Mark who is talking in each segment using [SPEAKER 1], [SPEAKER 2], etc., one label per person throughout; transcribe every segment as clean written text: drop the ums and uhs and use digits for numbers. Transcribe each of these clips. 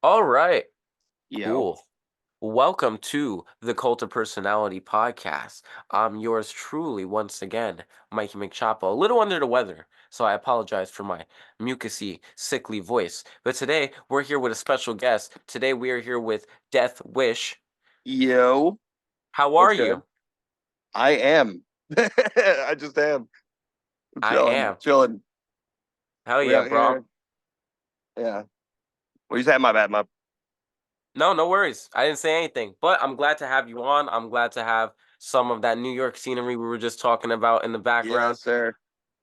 [SPEAKER 1] All right.
[SPEAKER 2] Yo.
[SPEAKER 1] Cool. Welcome to the Cult of Personality podcast. I'm yours truly, once again, Mikeymcchoppa. A little under the weather, so I apologize for my mucusy, sickly voice. But today, we're here with a special guest. Today, we are here with Dethwish.
[SPEAKER 2] Yo.
[SPEAKER 1] How are
[SPEAKER 2] What's
[SPEAKER 1] you?
[SPEAKER 2] good? I am. I just am. I'm
[SPEAKER 1] I
[SPEAKER 2] chilling.
[SPEAKER 1] am.
[SPEAKER 2] Chilling.
[SPEAKER 1] Hell
[SPEAKER 2] We
[SPEAKER 1] yeah,
[SPEAKER 2] out
[SPEAKER 1] bro.
[SPEAKER 2] here. Yeah. What you saying? My bad, my
[SPEAKER 1] No, no worries. I didn't say anything, but I'm glad to have you on. I'm glad to have some of that New York scenery we were just talking about in the background.
[SPEAKER 2] Yes, sir.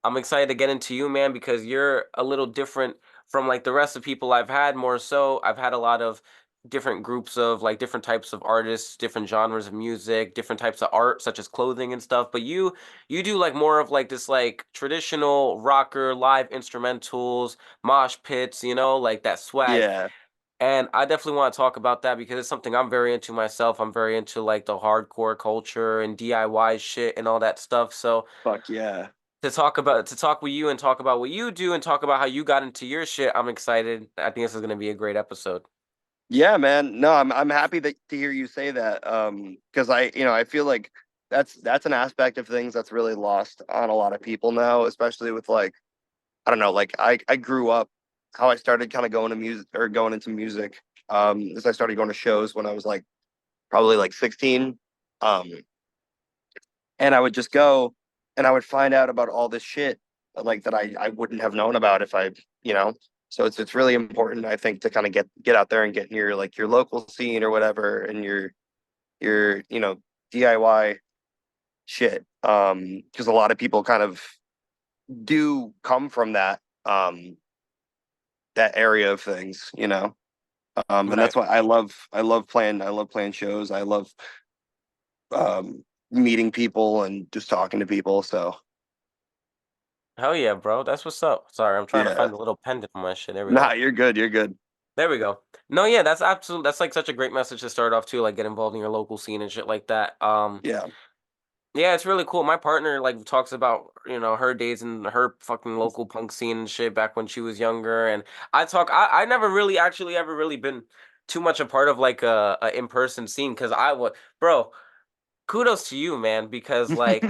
[SPEAKER 1] I'm excited to get into you, man, because you're a little different from like the rest of people I've had. More so, I've had a lot of different groups of like different types of artists, different genres of music, different types of art, such as clothing and stuff. But you do like more of like this like traditional rocker, live instrumentals, mosh pits, like that swag.
[SPEAKER 2] Yeah.
[SPEAKER 1] And I definitely want to talk about that because it's something I'm very into myself. I'm very into like the hardcore culture and DIY shit and all that stuff. So
[SPEAKER 2] Fuck yeah.
[SPEAKER 1] to talk with you and talk about what you do and talk about how you got into your shit. I'm excited. I think this is gonna be a great episode.
[SPEAKER 2] Yeah, man. No, I'm happy that to hear you say that. Because I feel like that's an aspect of things that's really lost on a lot of people now, especially with like, I don't know, like I grew up how I started kind of going to music or going into music. As I started going to shows when I was like probably like 16. Um, and I would just go and I would find out about all this shit like that I wouldn't have known about if I, you know. So it's really important, I think, to kind of get out there and get in your like your local scene or whatever and your DIY shit. Because a lot of people kind of do come from that area of things. And
[SPEAKER 1] Right.
[SPEAKER 2] that's why I love playing shows. I love meeting people and just talking to people. So
[SPEAKER 1] Hell yeah, bro. That's what's up. Sorry, I'm trying to
[SPEAKER 2] yeah,
[SPEAKER 1] find a little pendant on my shit. There we
[SPEAKER 2] nah,
[SPEAKER 1] go.
[SPEAKER 2] you're good. You're good.
[SPEAKER 1] There we go. No, yeah, that's absolute. That's like such a great message to start off too. Like get involved in your local scene and shit like that.
[SPEAKER 2] Yeah,
[SPEAKER 1] Yeah, it's really cool. My partner like talks about, her days in her fucking local punk scene and shit back when she was younger. And I never really actually ever really been too much a part of like a in-person scene because I would bro, kudos to you, man, because like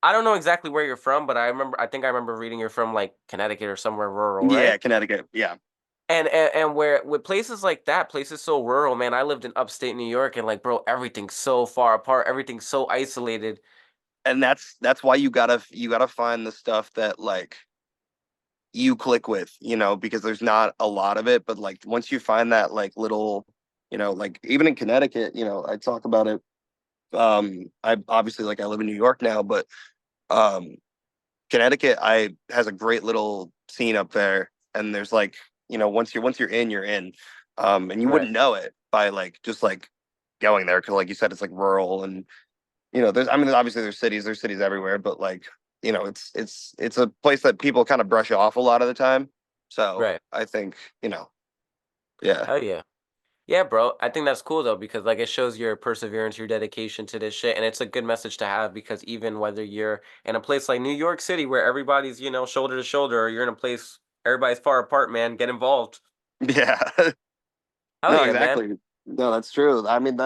[SPEAKER 1] I don't know exactly where you're from, but I think I remember reading you're from like Connecticut or somewhere rural, right?
[SPEAKER 2] yeah, Connecticut. Yeah,
[SPEAKER 1] And where with places like that, places so rural, man. I lived in upstate New York and like bro, everything's so far apart, everything's so isolated.
[SPEAKER 2] and that's why you gotta find the stuff that like you click with, because there's not a lot of it, but like once you find that like little, like even in Connecticut, I talk about it. I obviously like I live in New York now, but um, Connecticut, I has a great little scene up there, and there's like once you're in, you're in, and you
[SPEAKER 1] Right.
[SPEAKER 2] wouldn't know it by like just like going there because like you said, it's like rural and there's I mean obviously there's cities everywhere, but like it's a place that people kind of brush off a lot of the time. So
[SPEAKER 1] Right.
[SPEAKER 2] I think yeah,
[SPEAKER 1] Hell yeah. Yeah, bro. I think that's cool though because like it shows your perseverance, your dedication to this shit, and it's a good message to have because even whether you're in a place like New York City where everybody's shoulder to shoulder, or you're in a place everybody's far apart, man, get involved.
[SPEAKER 2] yeah.
[SPEAKER 1] Hell
[SPEAKER 2] No,
[SPEAKER 1] yeah, man.
[SPEAKER 2] exactly. No, that's true. I mean,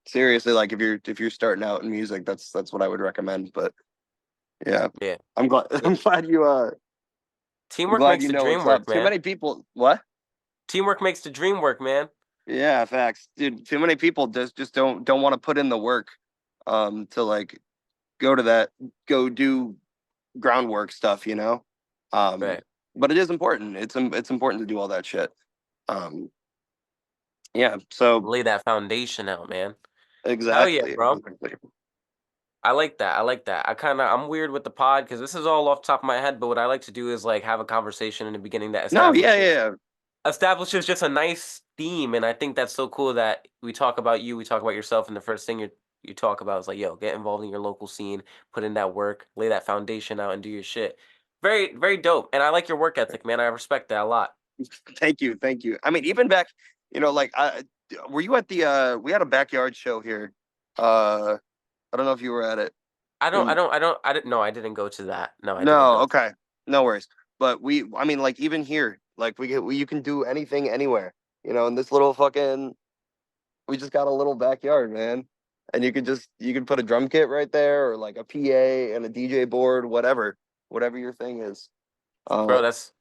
[SPEAKER 2] seriously like if you're starting out in music, that's what I would recommend. But yeah,
[SPEAKER 1] Yeah.
[SPEAKER 2] I'm glad
[SPEAKER 1] Yeah.
[SPEAKER 2] I'm glad I'm
[SPEAKER 1] Teamwork
[SPEAKER 2] glad
[SPEAKER 1] makes
[SPEAKER 2] you
[SPEAKER 1] the
[SPEAKER 2] know
[SPEAKER 1] dream
[SPEAKER 2] what's up.
[SPEAKER 1] work,
[SPEAKER 2] Too
[SPEAKER 1] man.
[SPEAKER 2] many people. What?
[SPEAKER 1] Teamwork makes the dream work, man.
[SPEAKER 2] Yeah, facts, dude. Too many people just don't want to put in the work, to like go to that go do groundwork stuff. Um,
[SPEAKER 1] Right.
[SPEAKER 2] but it is important. It's important to do all that shit. Um, yeah. So
[SPEAKER 1] Lay that foundation out, man. Hell yeah,
[SPEAKER 2] exactly,
[SPEAKER 1] bro.
[SPEAKER 2] exactly.
[SPEAKER 1] I like that. I like that. I'm weird with the pod because this is all off the top of my head, but what I like to do is like have a conversation in the beginning that
[SPEAKER 2] No, yeah, yeah,
[SPEAKER 1] establishes just a nice theme, and I think that's so cool that we talk about you, we talk about yourself, and the first thing you talk about is like, yo, get involved in your local scene, put in that work, lay that foundation out, and do your shit. Very, very dope, and I like your work ethic, man. I respect that a lot.
[SPEAKER 2] yeah. Thank you, thank you. I mean, even back, like, were you at the? We had a backyard show here. I don't know if you were at it. And
[SPEAKER 1] I didn't. No, I didn't go to that. No, I didn't
[SPEAKER 2] no,
[SPEAKER 1] go.
[SPEAKER 2] okay, no worries. But I mean, like even here, like you can do anything anywhere. in this little fucking, we just got a little backyard, man. And you can put a drum kit right there, or like a PA and a DJ board, whatever your thing is.
[SPEAKER 1] Bro, that's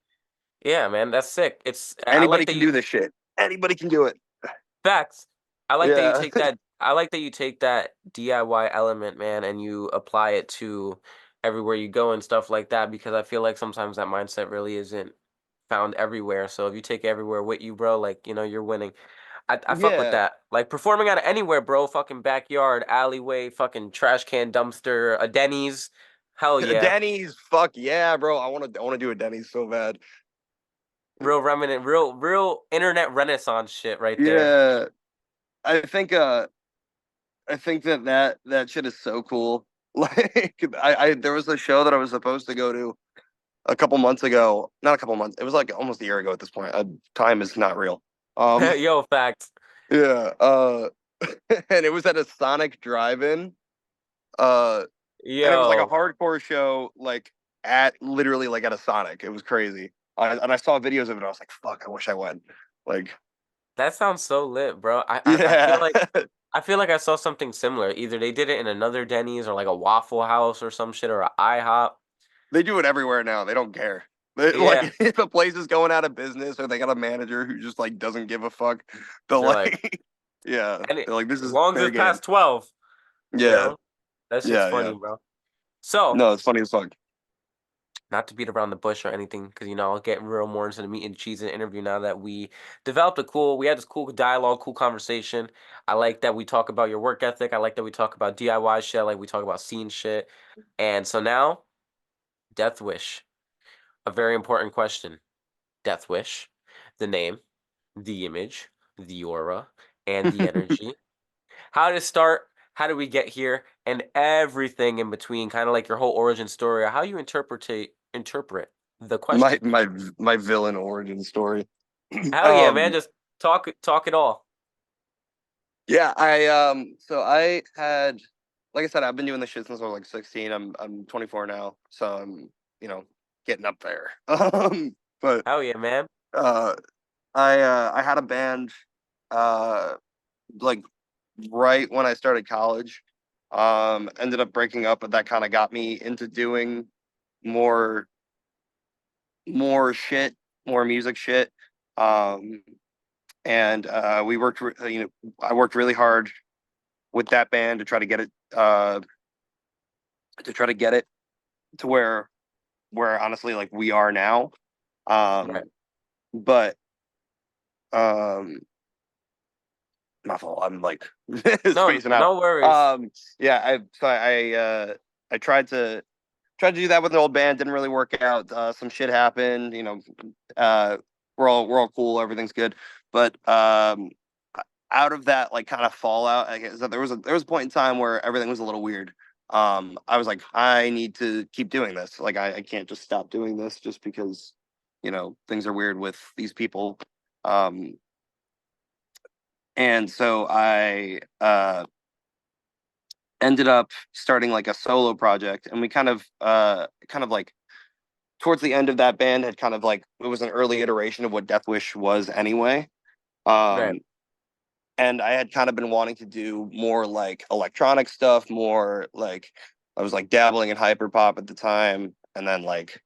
[SPEAKER 1] yeah, man, that's sick. I
[SPEAKER 2] Anybody
[SPEAKER 1] like that
[SPEAKER 2] can
[SPEAKER 1] you
[SPEAKER 2] do this shit. Anybody can do it.
[SPEAKER 1] facts. I like that you
[SPEAKER 2] Yeah.
[SPEAKER 1] take that I like that you take that DIY element, man, and you apply it to everywhere you go and stuff like that because I feel like sometimes that mindset really isn't found everywhere. So if you take it everywhere with you, bro, like, you're winning. I fuck with
[SPEAKER 2] Yeah.
[SPEAKER 1] that. Like performing out of anywhere, bro, fucking backyard, alleyway, fucking trash can dumpster, a Denny's. Hell yeah.
[SPEAKER 2] Denny's, fuck yeah, bro. I wanna do a Denny's so bad.
[SPEAKER 1] Real remnant, real internet renaissance shit right there.
[SPEAKER 2] Yeah. I think that shit is so cool. Like I there was a show that I was supposed to go to a couple months ago. Not a couple months. It was like almost a year ago at this point. Time is not real. Um
[SPEAKER 1] Yo, facts.
[SPEAKER 2] yeah. And it was at a Sonic drive-in. Uh and it was like a
[SPEAKER 1] Yo,
[SPEAKER 2] hardcore show, like at literally like at a Sonic. It was crazy. And I saw videos of it. And I was like, "Fuck! I wish I went." Like,
[SPEAKER 1] that sounds so lit, bro. I feel
[SPEAKER 2] yeah,
[SPEAKER 1] like I saw something similar. Either they did it in another Denny's or like a Waffle House or some shit or a IHOP.
[SPEAKER 2] they do it everywhere now. They don't care.
[SPEAKER 1] Yeah,
[SPEAKER 2] Like, if a place is going out of business or they got a manager who just like doesn't give a fuck, they'll
[SPEAKER 1] they're like,
[SPEAKER 2] like, yeah,
[SPEAKER 1] and
[SPEAKER 2] they're like, "This
[SPEAKER 1] as
[SPEAKER 2] is
[SPEAKER 1] long as
[SPEAKER 2] fair
[SPEAKER 1] it's
[SPEAKER 2] game."
[SPEAKER 1] past 12, you
[SPEAKER 2] Yeah,
[SPEAKER 1] know, that shit's
[SPEAKER 2] yeah, yeah.
[SPEAKER 1] funny, bro. So,
[SPEAKER 2] No, it's funny as fuck.
[SPEAKER 1] not to beat around the bush or anything, because I'll get real more into the meat and cheese of the interview now that we had this cool dialogue, cool conversation. I like that we talk about your work ethic. I like that we talk about DIY shit. I like we talk about scene shit. And so now, Death Wish, a very important question. Death Wish, the name, the image, the aura, and the energy. How did it start? How did we get here? And everything in between, kind of like your whole origin story, or how you interpret the
[SPEAKER 2] my
[SPEAKER 1] question.
[SPEAKER 2] my my villain origin story.
[SPEAKER 1] Hell yeah, man!
[SPEAKER 2] um,
[SPEAKER 1] Just talk it all.
[SPEAKER 2] yeah, so I had, like I said, I've been doing this shit since I was like 16. I'm 24 now, so I'm, you know, getting up there. But
[SPEAKER 1] Hell yeah, man!
[SPEAKER 2] uh, I had a band, uh, like right when I started college. Ended up breaking up, but that kind of got me into doing more shit, more music shit. Um, and we worked, I worked really hard with that band to try to get it, to try to get it to where honestly like we are now. Um,
[SPEAKER 1] Right.
[SPEAKER 2] but um, my fault. I'm like
[SPEAKER 1] No,
[SPEAKER 2] spacing out.
[SPEAKER 1] no worries.
[SPEAKER 2] Yeah, I tried to do that with an old band. Didn't really work out. Some shit happened. Uh, we're all cool. Everything's good. But out of that like kind of fallout, I guess that there was a point in time where everything was a little weird. I was like, I need to keep doing this. Like, I can't just stop doing this just because things are weird with these people. Um, and so I ended up starting like a solo project, and we kind of like towards the end of that band had kind of like, it was an early iteration of what Dethwish was anyway.
[SPEAKER 1] Right.
[SPEAKER 2] Um, and I had kind of been wanting to do more like electronic stuff, more like I was like dabbling in hyperpop at the time, and then like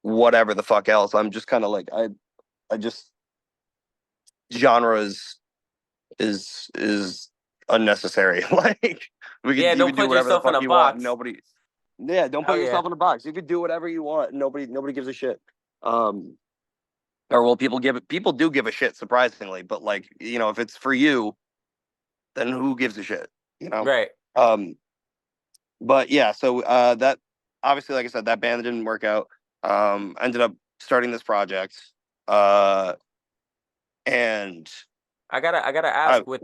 [SPEAKER 2] whatever the fuck else. I'm just kind of like I just genre is unnecessary. Like,
[SPEAKER 1] Yeah,
[SPEAKER 2] you
[SPEAKER 1] don't
[SPEAKER 2] could do
[SPEAKER 1] put
[SPEAKER 2] whatever the
[SPEAKER 1] yourself in
[SPEAKER 2] fuck
[SPEAKER 1] a
[SPEAKER 2] you want.
[SPEAKER 1] box.
[SPEAKER 2] Nobody, yeah, don't put
[SPEAKER 1] Hell yeah.
[SPEAKER 2] yourself in a box. You could do whatever you want. Nobody gives a shit. Um, or well, people do give a shit, surprisingly. But like, if it's for you, then who gives a shit? You know.
[SPEAKER 1] Right.
[SPEAKER 2] Um, but yeah, so that obviously, like I said, that band didn't work out. Ended up starting this project. Uh, and
[SPEAKER 1] I gotta
[SPEAKER 2] I
[SPEAKER 1] ask with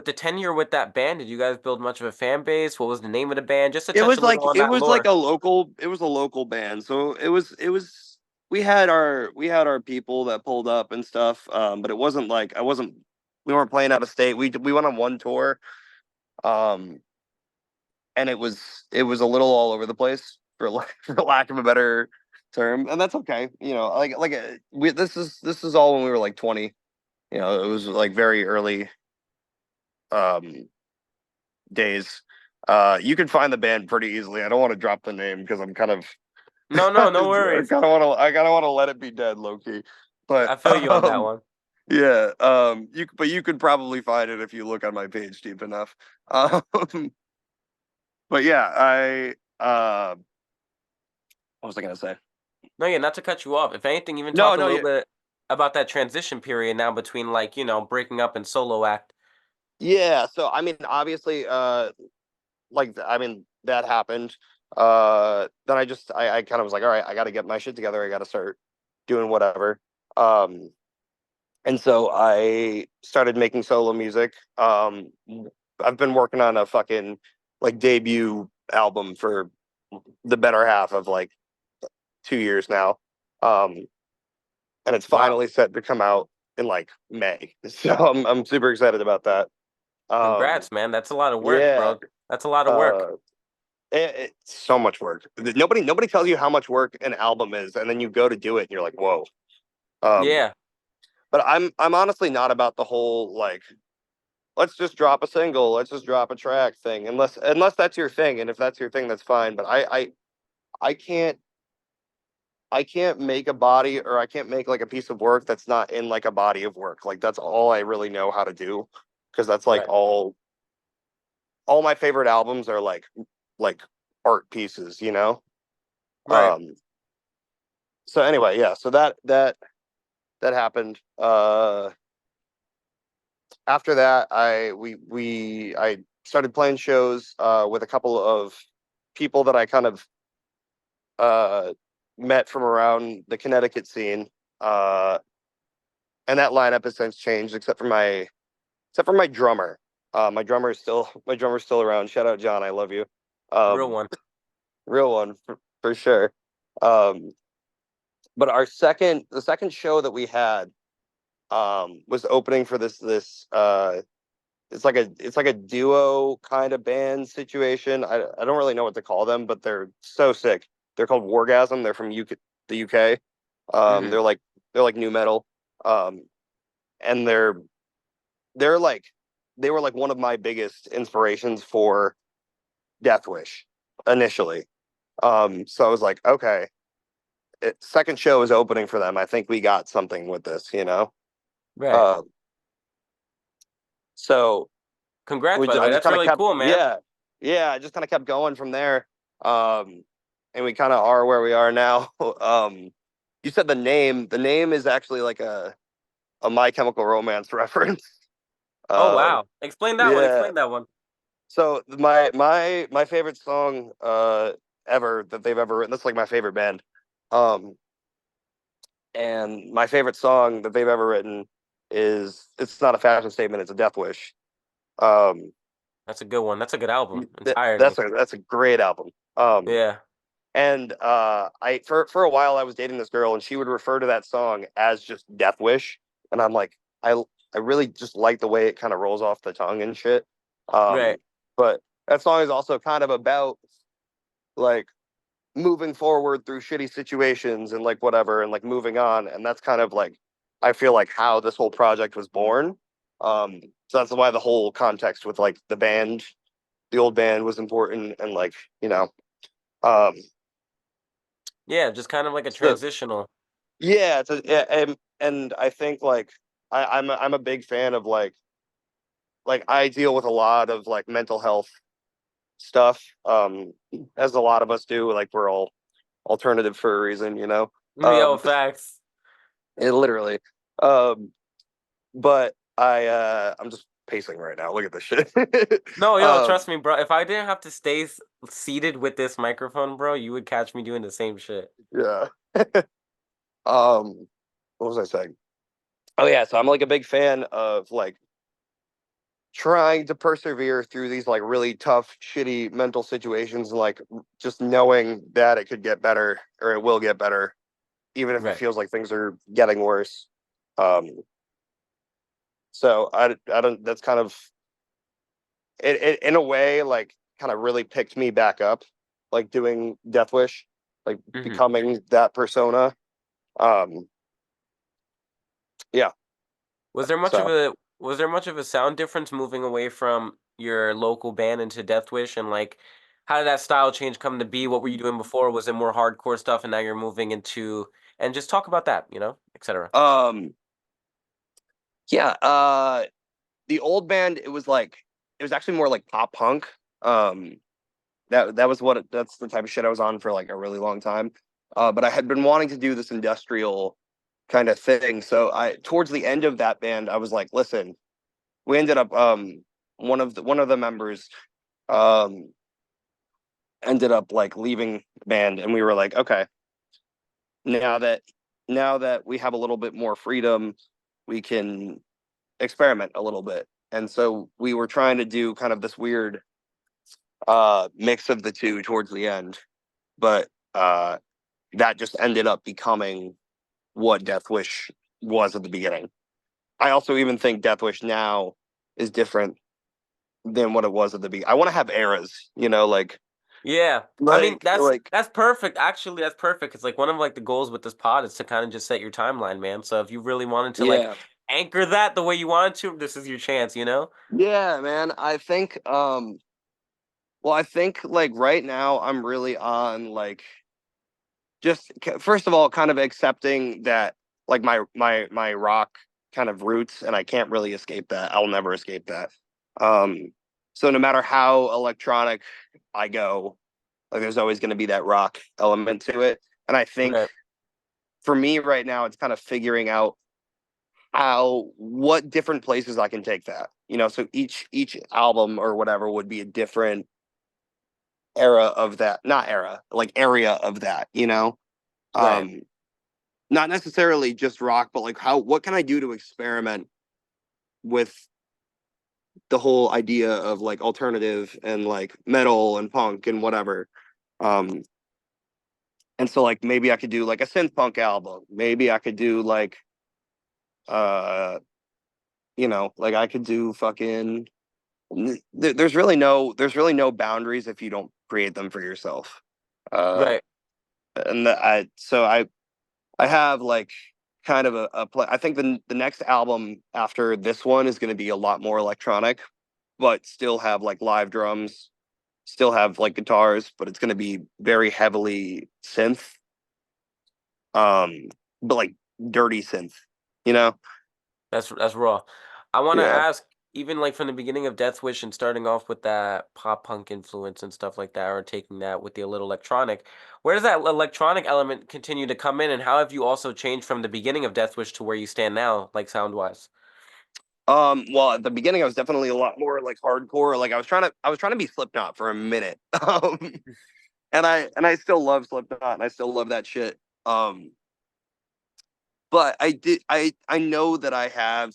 [SPEAKER 1] the tenure with that band, did you guys build much of a fan base? What was the name of the band? Just to touch a little on
[SPEAKER 2] it
[SPEAKER 1] that
[SPEAKER 2] was like
[SPEAKER 1] lore.
[SPEAKER 2] a local band. So it was we had our people that pulled up and stuff. But it wasn't like, I wasn't we weren't playing out of state. We went on one tour. Um, and it was a little all over the place, for lack of a better term, and that's okay. Like, this is all when we were like 20. You know, it was like very early um days. You can find the band pretty easily. I don't want to drop the name because I'm kind of
[SPEAKER 1] No, no, no worries.
[SPEAKER 2] I kind of want to let it be dead, low key. But
[SPEAKER 1] I feel you on that one.
[SPEAKER 2] yeah, you could probably find it if you look on my page deep enough. Um, but yeah, what was I gonna say?
[SPEAKER 1] No, yeah, not to cut you off. If anything, even
[SPEAKER 2] No,
[SPEAKER 1] talk a
[SPEAKER 2] no,
[SPEAKER 1] little
[SPEAKER 2] yeah,
[SPEAKER 1] bit about that transition period now between like, breaking up and solo act.
[SPEAKER 2] yeah. So I mean, obviously, I mean, that happened. Then I kind of was like, all right, I got to get my shit together. I got to start doing whatever. Um, and so I started making solo music. I've been working on a fucking like debut album for the better half of like 2 years now. Um, and it's
[SPEAKER 1] Wow.
[SPEAKER 2] finally set to come out in like May. So I'm super excited about that. Um,
[SPEAKER 1] Congrats, man. That's a lot of work,
[SPEAKER 2] yeah.
[SPEAKER 1] bro. That's a lot of work.
[SPEAKER 2] Uh, it's so much work. Nobody tells you how much work an album is, and then you go to do it, and you're like, whoa. Um,
[SPEAKER 1] Yeah,
[SPEAKER 2] but I'm honestly not about the whole like let's just drop a single, let's just drop a track thing, unless that's your thing, and if that's your thing, that's fine. But I can't I can't make a body or I can't make like a piece of work that's not in like a body of work. Like that's all I really know how to do because that's like
[SPEAKER 1] right,
[SPEAKER 2] all my favorite albums are like art pieces, you know.
[SPEAKER 1] right.
[SPEAKER 2] Um, so anyway, yeah, so that happened. After that, I started playing shows with a couple of people that I kind of uh met from around the Connecticut scene. Uh, and that lineup has since changed, except for my drummer. My drummer's still around. Shout out John, I love you.
[SPEAKER 1] Real
[SPEAKER 2] Um,
[SPEAKER 1] one.
[SPEAKER 2] real one for sure. But the second show that we had was opening for this it's like a duo kind of band situation. I don't really know what to call them, but they're so sick. They're called Wargasm. They're from the UK.
[SPEAKER 1] Hmm.
[SPEAKER 2] They're like new metal. Um, and they're like they were like one of my biggest inspirations for Dethwish initially. So I was like, okay, second show is opening for them. I think we got something with this, you know.
[SPEAKER 1] Right.
[SPEAKER 2] Um, so
[SPEAKER 1] Congrats, by the
[SPEAKER 2] I
[SPEAKER 1] way.
[SPEAKER 2] just
[SPEAKER 1] That's
[SPEAKER 2] kind of
[SPEAKER 1] really
[SPEAKER 2] kept,
[SPEAKER 1] cool, man.
[SPEAKER 2] yeah, I just kind of kept going from there. Um, and we kind of are where we are now. You said the name is actually like a My Chemical Romance reference.
[SPEAKER 1] Oh,
[SPEAKER 2] Um,
[SPEAKER 1] wow. Explain that one.
[SPEAKER 2] yeah.
[SPEAKER 1] Explain that one.
[SPEAKER 2] So my favorite song ever that they've ever written. That's like my favorite band. Um, and my favorite song that they've ever written is it's not a fashion statement. It's a death wish. Um,
[SPEAKER 1] That's a good one. That's a good album. Entirely.
[SPEAKER 2] that's a great album.
[SPEAKER 1] Yeah.
[SPEAKER 2] And I for a while I was dating this girl and she would refer to that song as just Death Wish, and I'm like I really just like the way it kind of rolls off the tongue and shit.
[SPEAKER 1] Right.
[SPEAKER 2] But that song is also kind of about like moving forward through shitty situations and like whatever and like moving on, and that's kind of like I feel like how this whole project was born. So that's why the whole context with like the old band was important, and like you know um
[SPEAKER 1] Yeah, just kind of like a
[SPEAKER 2] so
[SPEAKER 1] transitional.
[SPEAKER 2] yeah, yeah, and I think like I'm a big fan of like I deal with a lot of like mental health stuff, as a lot of us do. Like we're all alternative for a reason, you know.
[SPEAKER 1] Yo,
[SPEAKER 2] Um,
[SPEAKER 1] facts.
[SPEAKER 2] it literally. Um, but I'm just pacing right now. Look at this shit.
[SPEAKER 1] No, yo,
[SPEAKER 2] um,
[SPEAKER 1] trust me, bro. If I didn't have to stay seated with this microphone, bro, you would catch me doing the same shit.
[SPEAKER 2] yeah. What was I saying? Oh yeah, so I'm like a big fan of like trying to persevere through these like really tough, shitty mental situations, and like just knowing that it could get better or it will get better, even if it
[SPEAKER 1] Right.
[SPEAKER 2] feels like things are getting worse. Um, so I don't. That's kind of it in a way like kind of really picked me back up, like doing Death Wish, like
[SPEAKER 1] Hmm.
[SPEAKER 2] becoming that persona. Um, yeah. So,
[SPEAKER 1] was there much of a sound difference moving away from your local band into Deathwish, and like how did that style change come to be? What were you doing before? Was it more hardcore stuff and now you're moving into, and just talk about that, etc.
[SPEAKER 2] um, yeah, the old band, it was actually more like pop punk. Um, that's the type of shit I was on for like a really long time. But I had been wanting to do this industrial kind of thing. So I towards the end of that band, I was like, listen, we ended up one of the members um ended up like leaving the band, and we were like, okay, now that now that we have a little bit more freedom, we can experiment a little bit. And so we were trying to do kind of this weird mix of the two towards the end, but that just ended up becoming what Death Wish was at the beginning. I also even think Death Wish now is different than what it was at the beginning. I want to have eras,
[SPEAKER 1] Yeah. I mean,
[SPEAKER 2] like like
[SPEAKER 1] that's perfect. Actually, that's perfect. It's like one of like the goals with this pod is to kind of just set your timeline, man. So if you really wanted to like
[SPEAKER 2] yeah,
[SPEAKER 1] anchor that the way you wanted to, this is your chance, you know?
[SPEAKER 2] yeah, man. I think well, I think like right now I'm really on like first of all kind of accepting that like my rock kind of roots, and I can't really escape that. I'll never escape that. Um so no matter how electronic I go, like there's always going to be that rock element to it. And I think
[SPEAKER 1] Right.
[SPEAKER 2] for me right now it's kind of figuring out how what different places I can take that. So each album or whatever would be a different era of that, not era, like area of that.
[SPEAKER 1] Right.
[SPEAKER 2] Um not necessarily just rock, but like what can I do to experiment with the whole idea of like alternative and like metal and punk and whatever. Um and so like maybe I could do like a synth punk album. Maybe I could do like uh like I could do fucking there's really no boundaries if you don't create them for yourself. Uh
[SPEAKER 1] Right.
[SPEAKER 2] and I have like kind of a play. I think the next album after this one is going to be a lot more electronic, but still have like live drums, still have like guitars, but it's going to be very heavily synth, but like dirty synth, you know?
[SPEAKER 1] That's raw. I want to
[SPEAKER 2] Yeah.
[SPEAKER 1] ask, even like from the beginning of Death Wish and starting off with that pop punk influence and stuff like that, or taking that with the little electronic, where does that electronic element continue to come in, and how have you also changed from the beginning of Death Wish to where you stand now, like sound wise?
[SPEAKER 2] Well, at the beginning, I was definitely a lot more like hardcore. Like I was trying to be Slipknot for a minute, and I still love Slipknot, and I still love that shit. Um, but I know that I have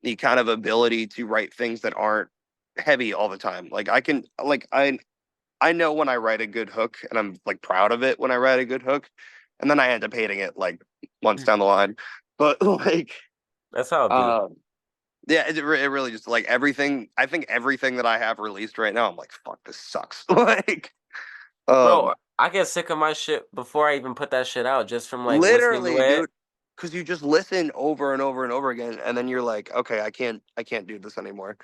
[SPEAKER 2] the kind of ability to write things that aren't heavy all the time. Like I know when I write a good hook, and I'm like proud of it when I write a good hook, and then I end up hating it like months down the line. But like,
[SPEAKER 1] That's how it be.
[SPEAKER 2] um, yeah, it really just like everything. I think everything that I have released right now, I'm like, fuck, this sucks. like,
[SPEAKER 1] Bro,
[SPEAKER 2] um,
[SPEAKER 1] I get sick of my shit before I even put that shit out, just from like listening to
[SPEAKER 2] literally,
[SPEAKER 1] it.
[SPEAKER 2] dude, because you just listen over and over and over again, and then you're like, okay, I can't do this anymore.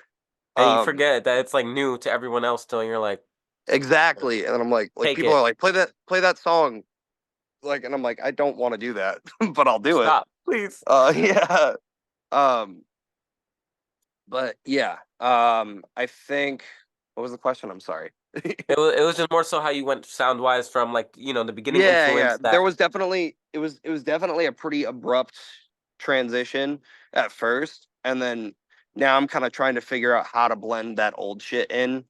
[SPEAKER 1] And you
[SPEAKER 2] Um,
[SPEAKER 1] forget that it's like new to everyone else still, and you're like,
[SPEAKER 2] exactly. And then I'm like
[SPEAKER 1] take
[SPEAKER 2] people
[SPEAKER 1] it.
[SPEAKER 2] are like, play that song, like, and I'm like, I don't want to do that, but I'll do it.
[SPEAKER 1] Stop, please.
[SPEAKER 2] Yeah. Um, but yeah. I think what was the question? I'm sorry.
[SPEAKER 1] It was just more so how you went sound wise from like, the beginning
[SPEAKER 2] Yeah, yeah.
[SPEAKER 1] influence that
[SPEAKER 2] It was definitely a pretty abrupt transition at first, and then now I'm kind of trying to figure out how to blend that old shit in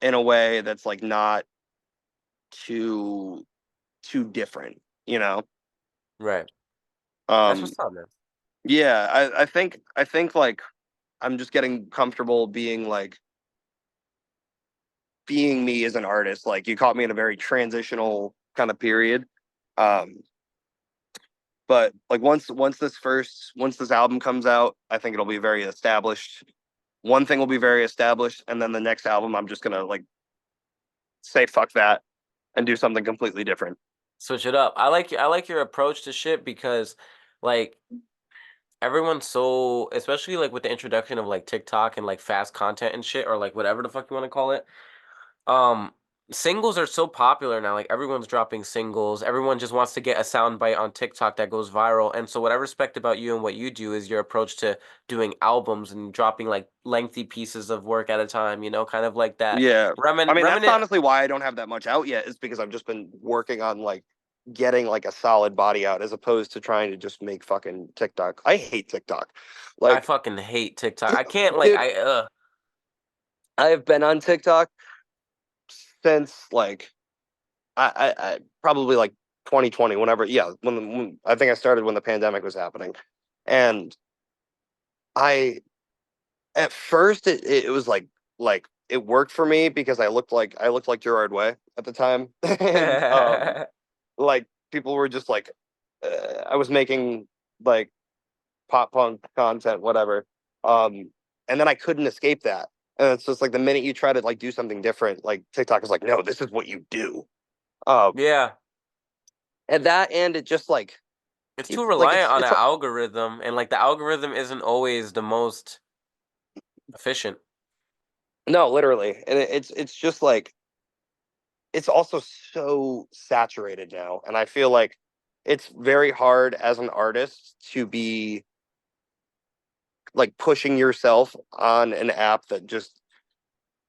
[SPEAKER 2] a way that's like not too too different, you know?
[SPEAKER 1] right. That's
[SPEAKER 2] Um
[SPEAKER 1] what's up, man.
[SPEAKER 2] yeah, I think like I'm just getting comfortable being me as an artist. Like you caught me in a very transitional kind of period. Um but like once this album comes out, I think it'll be very established. One thing will be very established, and then the next album I'm just gonna like say fuck that and do something completely different.
[SPEAKER 1] Switch it up. I like your approach to shit because like everyone's so, especially like with the introduction of like TikTok and like fast content and shit, or like whatever the fuck you want to call it. Um, Singles are so popular now. Like everyone's dropping singles. Everyone just wants to get a sound bite on TikTok that goes viral. And so what I respect about you and what you do is your approach to doing albums and dropping like lengthy pieces of work at a time, kind of like that.
[SPEAKER 2] Yeah. I mean, that's
[SPEAKER 1] Remnant.
[SPEAKER 2] honestly why I don't have that much out yet, is because I've just been working on like getting like a solid body out as opposed to trying to just make fucking TikTok. I hate TikTok.
[SPEAKER 1] I
[SPEAKER 2] Like,
[SPEAKER 1] fucking hate TikTok. I can't like
[SPEAKER 2] dude,
[SPEAKER 1] I
[SPEAKER 2] I have been on TikTok since like I probably like 2020, whenever, yeah, when I think I started when the pandemic was happening. And I at first it was like it worked for me because I looked like Gerard Way at the time. And like people were just like I was making like pop punk content, whatever. And then I couldn't escape that. And it's just like the minute you try to like do something different, like TikTok is like, no, this is what you do. Um,
[SPEAKER 1] yeah.
[SPEAKER 2] and that, and it just like
[SPEAKER 1] It's too
[SPEAKER 2] it's like
[SPEAKER 1] reliant on
[SPEAKER 2] it's
[SPEAKER 1] an algorithm, and like the algorithm isn't always the most efficient.
[SPEAKER 2] no, literally, and it's just like it's also so saturated now, and I feel like it's very hard as an artist to be like pushing yourself on an app that just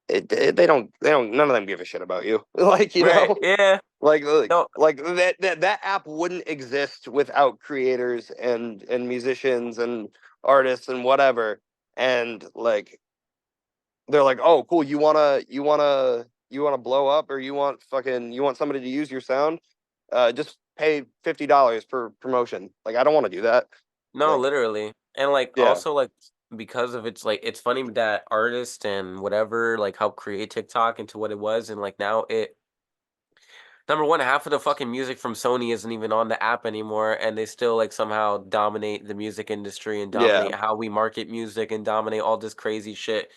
[SPEAKER 2] they don't none of them give a shit about you. Like,
[SPEAKER 1] Right. Yeah.
[SPEAKER 2] like
[SPEAKER 1] No,
[SPEAKER 2] that app wouldn't exist without creators and musicians and artists and whatever. And like they're like, oh cool, you wanna blow up, or you want somebody to use your sound, just pay $50 per promotion. Like, I don't want to do that.
[SPEAKER 1] no,
[SPEAKER 2] Like,
[SPEAKER 1] literally. And like
[SPEAKER 2] yeah,
[SPEAKER 1] also like because of it's funny that artists and whatever like help create TikTok into what it was, and like now it number one, half of the fucking music from Sony isn't even on the app anymore, and they still like somehow dominate the music industry and
[SPEAKER 2] yeah.
[SPEAKER 1] dominate how we market music and dominate all this crazy shit.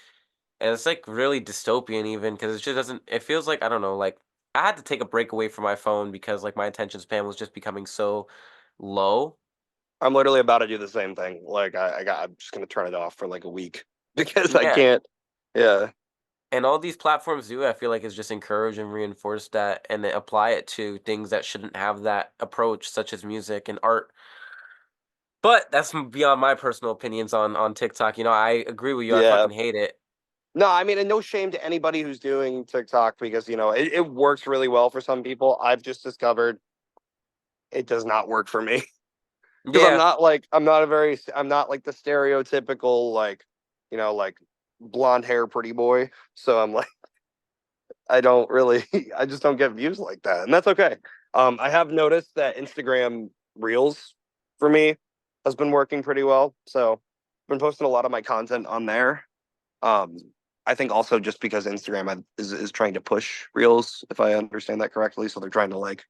[SPEAKER 1] And it's like really dystopian even because it just doesn't it feels like I don't know, like I had to take a break away from my phone because like my attention span was just becoming so low.
[SPEAKER 2] I'm literally about to do the same thing. Like, I'm just gonna turn it off for like a week because I
[SPEAKER 1] Yeah.
[SPEAKER 2] can't. Yeah,
[SPEAKER 1] And all these platforms do, I feel like, is just encourage and reinforce that and then apply it to things that shouldn't have that approach, such as music and art. But that's beyond my personal opinions on TikTok. I agree with you. I
[SPEAKER 2] yeah.
[SPEAKER 1] fucking hate it.
[SPEAKER 2] No, I mean, and no shame to anybody who's doing TikTok, because it works really well for some people. I've just discovered it does not work for me because
[SPEAKER 1] Yeah.
[SPEAKER 2] I'm not like the stereotypical like blonde hair pretty boy. So I'm like I don't really I just don't get views like that, and that's okay. I have noticed that Instagram Reels for me has been working pretty well. So I've been posting a lot of my content on there. Um, I think also just because Instagram is trying to push Reels, if I understand that correctly. So they're trying to like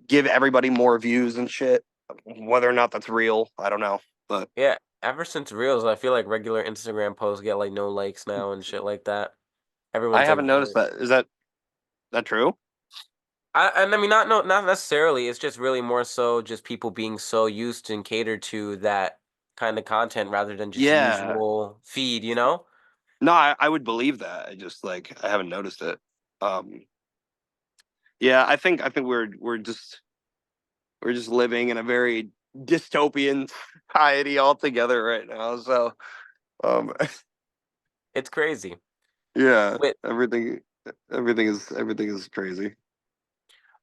[SPEAKER 2] give everybody more views and shit. Whether or not that's real, I don't know. But
[SPEAKER 1] Yeah. Ever since Reels, I feel like regular Instagram posts get like no likes now and shit like that.
[SPEAKER 2] I
[SPEAKER 1] Everyone's like
[SPEAKER 2] haven't noticed
[SPEAKER 1] very
[SPEAKER 2] that. Is that true?
[SPEAKER 1] and I mean not no not necessarily. It's just really more so just people being so used and catered to that kind of content rather than just
[SPEAKER 2] Yeah.
[SPEAKER 1] usual feed.
[SPEAKER 2] No, I would believe that. I just like I haven't noticed it. Um, yeah, I think we're just living in a very dystopian society altogether right now. So um,
[SPEAKER 1] It's crazy.
[SPEAKER 2] yeah,
[SPEAKER 1] Wait,
[SPEAKER 2] everything is crazy.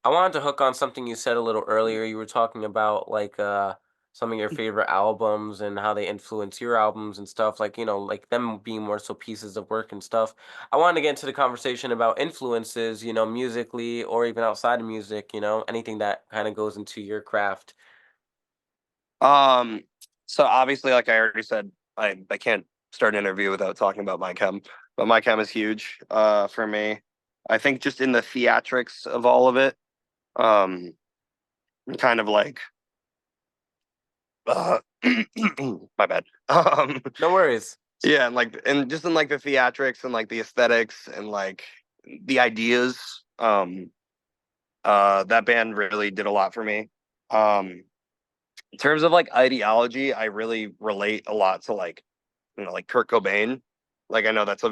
[SPEAKER 1] I wanted to hook on something you said a little earlier. You were talking about like some of your favorite albums and how they influence your albums and stuff, like, like them being more so pieces of work and stuff. I wanted to get into the conversation about influences, musically or even outside of music, anything that kind of goes into your craft.
[SPEAKER 2] Um, so obviously, like I already said, I can't start an interview without talking about my chem, but my chem is huge for me. I think just in the theatrics of all of it, um, kind of like uh, my bad.
[SPEAKER 1] No worries.
[SPEAKER 2] Yeah, and just in like the theatrics and like the aesthetics and like the ideas. That band really did a lot for me. Um, in terms of like ideology, I really relate a lot to like like Kurt Cobain. Like I know that's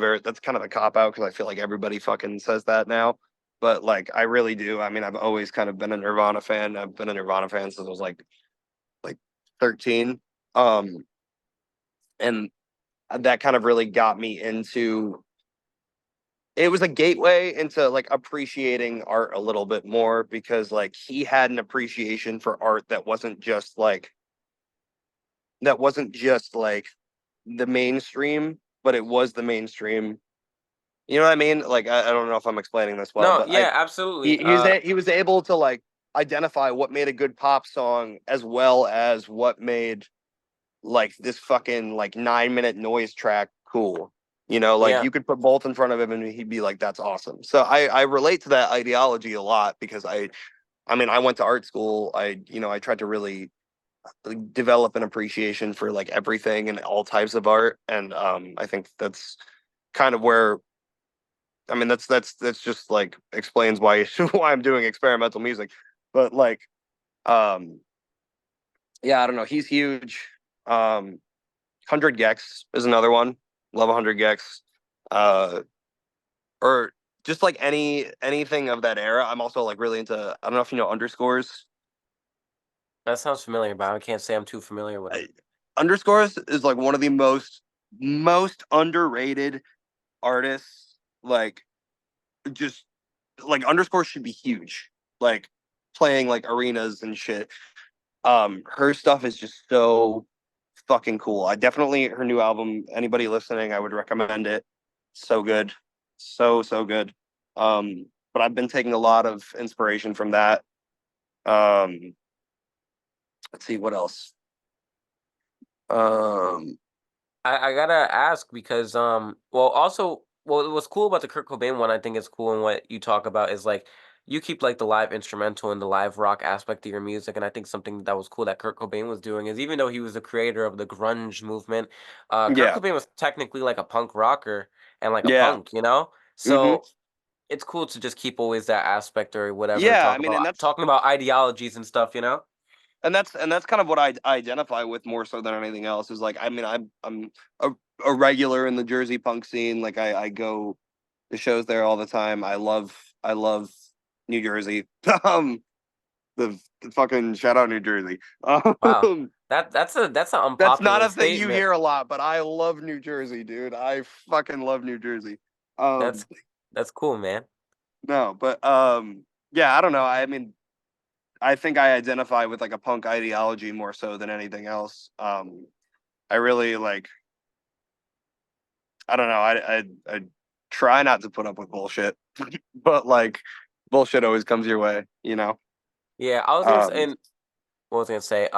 [SPEAKER 2] kind of a cop out because I feel like everybody fucking says that now. But like I really do. I mean, I've always kind of been a Nirvana fan. I've been a Nirvana fan since I was like 13. Um and that kind of really got me into it was a gateway into like appreciating art a little bit more because like he had an appreciation for art that wasn't just like the mainstream, but it was the mainstream. You know what I mean? Like I don't know if I'm explaining this well,
[SPEAKER 1] No,
[SPEAKER 2] but
[SPEAKER 1] yeah, absolutely.
[SPEAKER 2] he was able to like identify what made a good pop song as well as what made like this fucking like 9 minute noise track cool. Like
[SPEAKER 1] Yeah.
[SPEAKER 2] you could put both in front of him and he'd be like, that's awesome. So I relate to that ideology a lot because I mean I went to art school. I tried to really develop an appreciation for like everything and all types of art. And I think that's kind of where I mean that's just like explains why why I'm doing experimental music. But like um yeah, I don't know. He's huge. 100 Gex is another one. Love 100 Gex. Uh, or just like anything of that era. I'm also like really into. I don't know if you know underscores.
[SPEAKER 1] That sounds familiar, but I can't say I'm too familiar with them.
[SPEAKER 2] I, underscores is like one of the most underrated artists. Like just like underscores should be huge. Like playing like arenas and shit. Her stuff is just so fucking cool. I definitely her new album. Anybody listening, I would recommend it. So good, so good. But I've been taking a lot of inspiration from that. Um, let's see what else. Um,
[SPEAKER 1] I gotta ask because well also what's cool about the Kurt Cobain one I think is cool and what you talk about is like you keep like the live instrumental and the live rock aspect of your music and I think something that was cool that Kurt Cobain was doing is even though he was the creator of the grunge movement, Kurt
[SPEAKER 2] yeah,
[SPEAKER 1] Cobain was technically like a punk rocker and like a
[SPEAKER 2] yeah,
[SPEAKER 1] punk, you know?
[SPEAKER 2] hmm
[SPEAKER 1] So it's cool to just keep always that aspect or whatever,
[SPEAKER 2] yeah. I mean,
[SPEAKER 1] talking about ideologies and stuff, you know?
[SPEAKER 2] and that's kind of what I identify with more so than anything else. Is like, I mean, I'm a, a regular in the Jersey punk scene. Like, I go to shows there all the time. I love New Jersey. um, the fucking shout out New Jersey.
[SPEAKER 1] Wow.
[SPEAKER 2] Um,
[SPEAKER 1] That's an
[SPEAKER 2] that's not
[SPEAKER 1] unpopular
[SPEAKER 2] a thing you
[SPEAKER 1] statement.
[SPEAKER 2] hear a lot, but I love New Jersey, dude. I fucking love New Jersey. Um,
[SPEAKER 1] That's that's cool, man.
[SPEAKER 2] no, but yeah, I don't know. I mean, I think I identify with like a punk ideology more so than anything else. I really like. I don't know. I try not to put up with bullshit, but like bullshit always comes your way, you know.
[SPEAKER 1] Yeah, I was gonna say,
[SPEAKER 2] Um,
[SPEAKER 1] and what was I gonna say?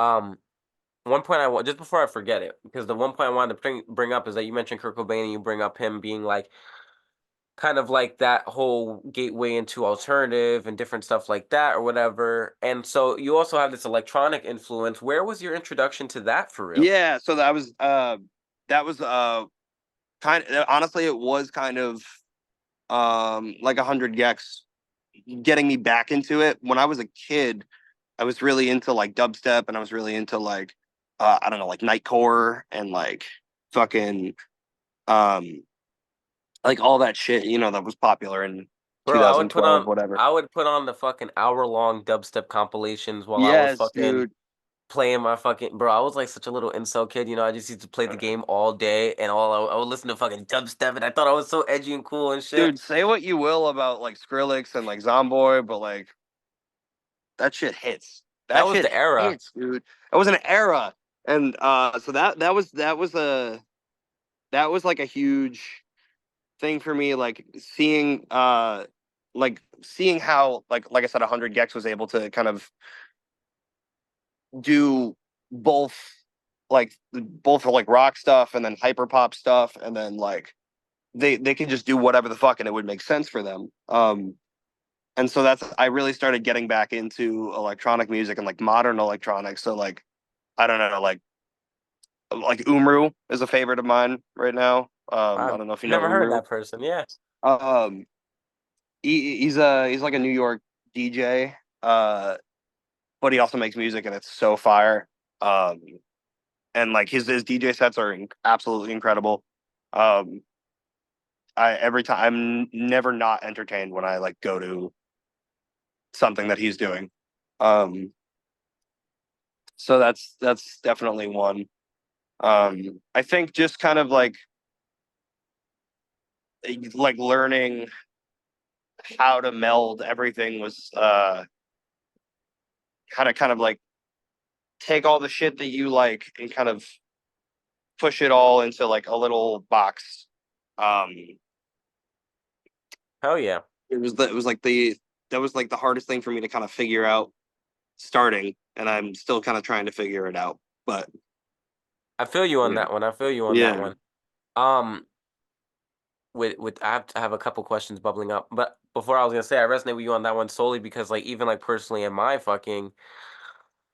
[SPEAKER 1] One point I want just before I forget it, because the one point I wanted to bring up is that you mentioned Kurt Cobain and you bring up him being like kind of like that whole gateway into alternative and different stuff like that or whatever. And so you also have this electronic influence. Where was your introduction to that for real?
[SPEAKER 2] yeah, so that was kind of honestly it was kind of like 100 gex getting me back into it when I was a kid. I was really into like dubstep and I was really into like I don't know like nightcore and like fucking um like all that shit that was popular in
[SPEAKER 1] Bro,
[SPEAKER 2] 2012 whatever.
[SPEAKER 1] I would put on the fucking hour-long dubstep compilations while I was
[SPEAKER 2] Yes,
[SPEAKER 1] fucking
[SPEAKER 2] dude.
[SPEAKER 1] playing my fucking bro. I was like such a little incel kid, you know. I just used to play the game all day, and I would listen to fucking dubstep, and I thought I was so edgy and cool and shit.
[SPEAKER 2] Dude, say what you will about like Skrillex and like Zomboy, but like that shit hits.
[SPEAKER 1] That
[SPEAKER 2] That
[SPEAKER 1] was
[SPEAKER 2] shit
[SPEAKER 1] the era.
[SPEAKER 2] hits, dude. It was an era. And so that was like a huge thing for me, like seeing how like I said, 100 Gex was able to kind of do both both like rock stuff and then hyper pop stuff and then like they can just do whatever the fuck and it would make sense for them. And so that's I really started getting back into electronic music and like modern electronics. So like I don't know, like Umru is a favorite of mine right now. I
[SPEAKER 1] I've
[SPEAKER 2] don't know if you know
[SPEAKER 1] never heard
[SPEAKER 2] Umru.
[SPEAKER 1] that person. Yeah.
[SPEAKER 2] Um, he's like a New York DJ, but he also makes music and it's so fire. Um, and like his DJ sets are absolutely incredible. Um, I every time I'm never not entertained when I like go to something that he's doing. Um, so that's definitely one. I think just kind of like learning how to meld everything was kind of like take all the shit that you like and kind of push it all into like a little box. Um,
[SPEAKER 1] Hell yeah.
[SPEAKER 2] it was like the that was like the hardest thing for me to kind of figure out starting, and I'm still kind of trying to figure it out. But
[SPEAKER 1] I feel you on
[SPEAKER 2] yeah,
[SPEAKER 1] that one. I feel you on that
[SPEAKER 2] yeah,
[SPEAKER 1] one. Um, with I have a couple questions bubbling up, but before I was gonna say I resonate with you on that one solely because like even like personally in my fucking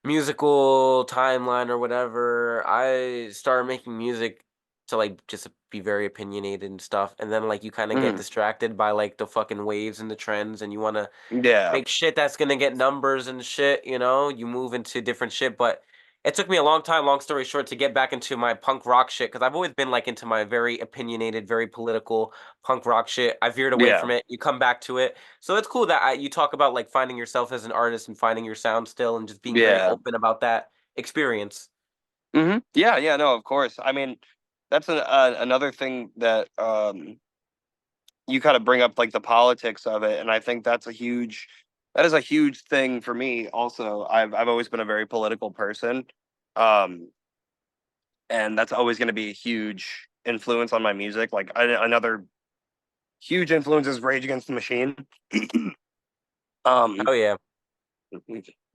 [SPEAKER 1] musical timeline or whatever, I started making music to like just be very opinionated and stuff, and then like you kind of get
[SPEAKER 2] mhm,
[SPEAKER 1] distracted by like the fucking waves and the trends, and you want to
[SPEAKER 2] yeah,
[SPEAKER 1] make shit that's gonna get numbers and shit, you know? You move into different shit, but it took me a long time, long story short, to get back into my punk rock shit because I've always been like into my very opinionated, very political punk rock shit. I veered away
[SPEAKER 2] yeah,
[SPEAKER 1] from it. You come back to it. So it's cool that you talk about like finding yourself as an artist and finding your sound still and just being very
[SPEAKER 2] yeah.
[SPEAKER 1] open about that experience.
[SPEAKER 2] Yeah, yeah, no, of course. I mean, that's another thing that you kind of bring up, like the politics of it, and I think that is a huge thing for me. Also, I've always been a very political person, um, and that's always going to be a huge influence on my music. Like another huge influence is Rage Against the Machine. um,
[SPEAKER 1] Oh yeah,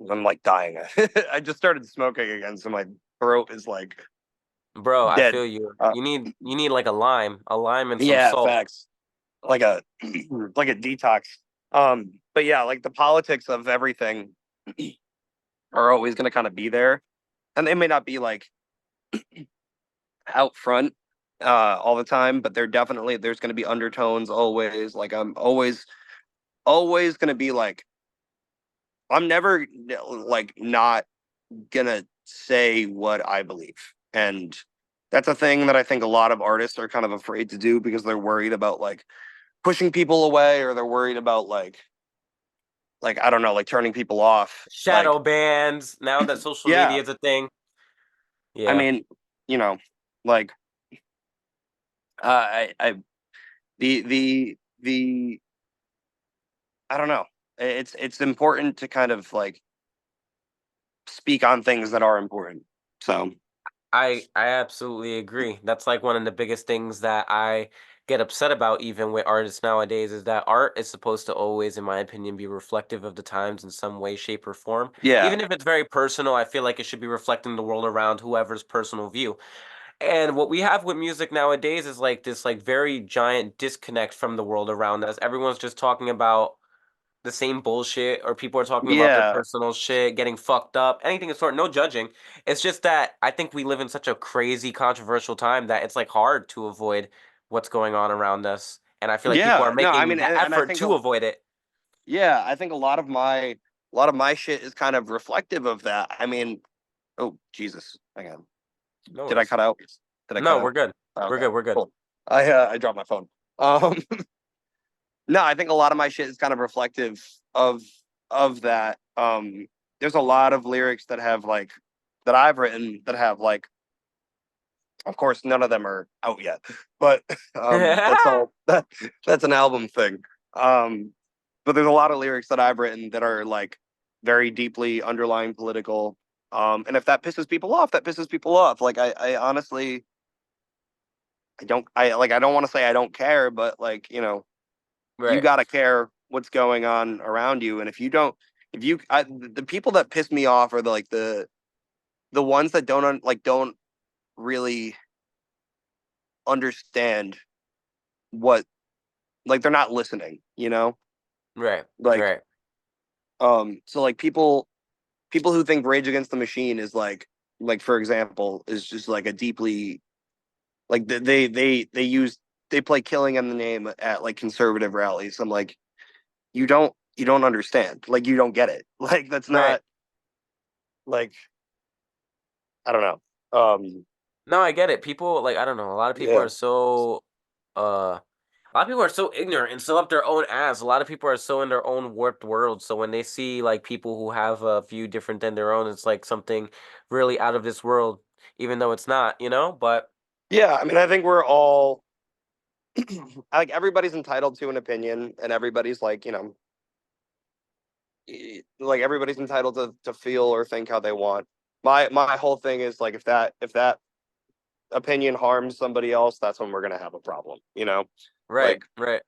[SPEAKER 2] I'm like dying. I just started smoking again, so my throat is like
[SPEAKER 1] bro, I
[SPEAKER 2] dead.
[SPEAKER 1] feel you.
[SPEAKER 2] Uh,
[SPEAKER 1] You need like a lime and some
[SPEAKER 2] yeah,
[SPEAKER 1] salt.
[SPEAKER 2] facts. Like a like a detox. But yeah, like the politics of everything are always going to kind of be there, and they may not be like out front all the time, but there's going to be undertones always. Like I'm always going to be like I'm never like not gonna say what I believe, and that's a thing that I think a lot of artists are kind of afraid to do because they're worried about like pushing people away, or they're worried about like I don't know, like turning people off.
[SPEAKER 1] Shadow bands. Now that social
[SPEAKER 2] Yeah,
[SPEAKER 1] media is a thing.
[SPEAKER 2] I
[SPEAKER 1] Yeah.
[SPEAKER 2] mean, you know, like I the I don't know. It's important to kind of like speak on things that are important. So
[SPEAKER 1] I absolutely agree. That's like one of the biggest things that I get upset about even with artists nowadays is that art is supposed to always, in my opinion, be reflective of the times in some way, shape, or form.
[SPEAKER 2] yeah,
[SPEAKER 1] Even if it's very personal, I feel like it should be reflecting the world around whoever's personal view. And what we have with music nowadays is like this like very giant disconnect from the world around us. Everyone's just talking about the same bullshit or people are talking about their
[SPEAKER 2] yeah,
[SPEAKER 1] personal shit, getting fucked up, anything of sort, no judging. It's just that I think we live in such a crazy controversial time that it's like hard to avoid what's going on around us. And I feel like people are
[SPEAKER 2] yeah. No, I
[SPEAKER 1] making
[SPEAKER 2] mean,
[SPEAKER 1] the
[SPEAKER 2] and I
[SPEAKER 1] effort
[SPEAKER 2] think
[SPEAKER 1] to avoid it.
[SPEAKER 2] yeah, I think a lot of my shit is kind of reflective of that. I mean, oh Jesus, hang on.
[SPEAKER 1] No
[SPEAKER 2] Did I
[SPEAKER 1] worries.
[SPEAKER 2] cut out? Did I cut
[SPEAKER 1] No,
[SPEAKER 2] out?
[SPEAKER 1] we're good. We're
[SPEAKER 2] Okay,
[SPEAKER 1] good. We're good.
[SPEAKER 2] cool. I dropped my phone. Um, no, I think a lot of my shit is kind of reflective of that. There's a lot of lyrics that have like that I've written that have like, of course, none of them are out yet, but that's all that's an album thing. Um, but there's a lot of lyrics that I've written that are like very deeply underlying political. And if that pisses people off, that pisses people off. Like I honestly, I don't want to say I don't care, but like you
[SPEAKER 1] Right.
[SPEAKER 2] got to care what's going on around you. And if you don't, if you, the people that piss me off are the ones that don't really understand what, like they're not listening.
[SPEAKER 1] Right.
[SPEAKER 2] Like
[SPEAKER 1] Right.
[SPEAKER 2] so like people who think Rage Against the Machine is like for example is just like a deeply like they play Killing in the Name at like conservative rallies. I'm like you don't understand, like you don't get it. Like that's
[SPEAKER 1] Right.
[SPEAKER 2] not like I don't know.
[SPEAKER 1] No, I get it. People like I don't know. A lot of people
[SPEAKER 2] Yeah.
[SPEAKER 1] are so a lot of people are so ignorant and so up their own ass. A lot of people are so in their own warped world. So when they see like people who have a view different than their own, it's like something really out of this world, even though it's not, you know? But
[SPEAKER 2] Yeah, I mean, I think we're all like everybody's entitled to an opinion, and everybody's like, like everybody's entitled to feel or think how they want. My whole thing is like if that opinion harms somebody else, that's when we're gonna have a problem,
[SPEAKER 1] right,
[SPEAKER 2] Like,
[SPEAKER 1] right.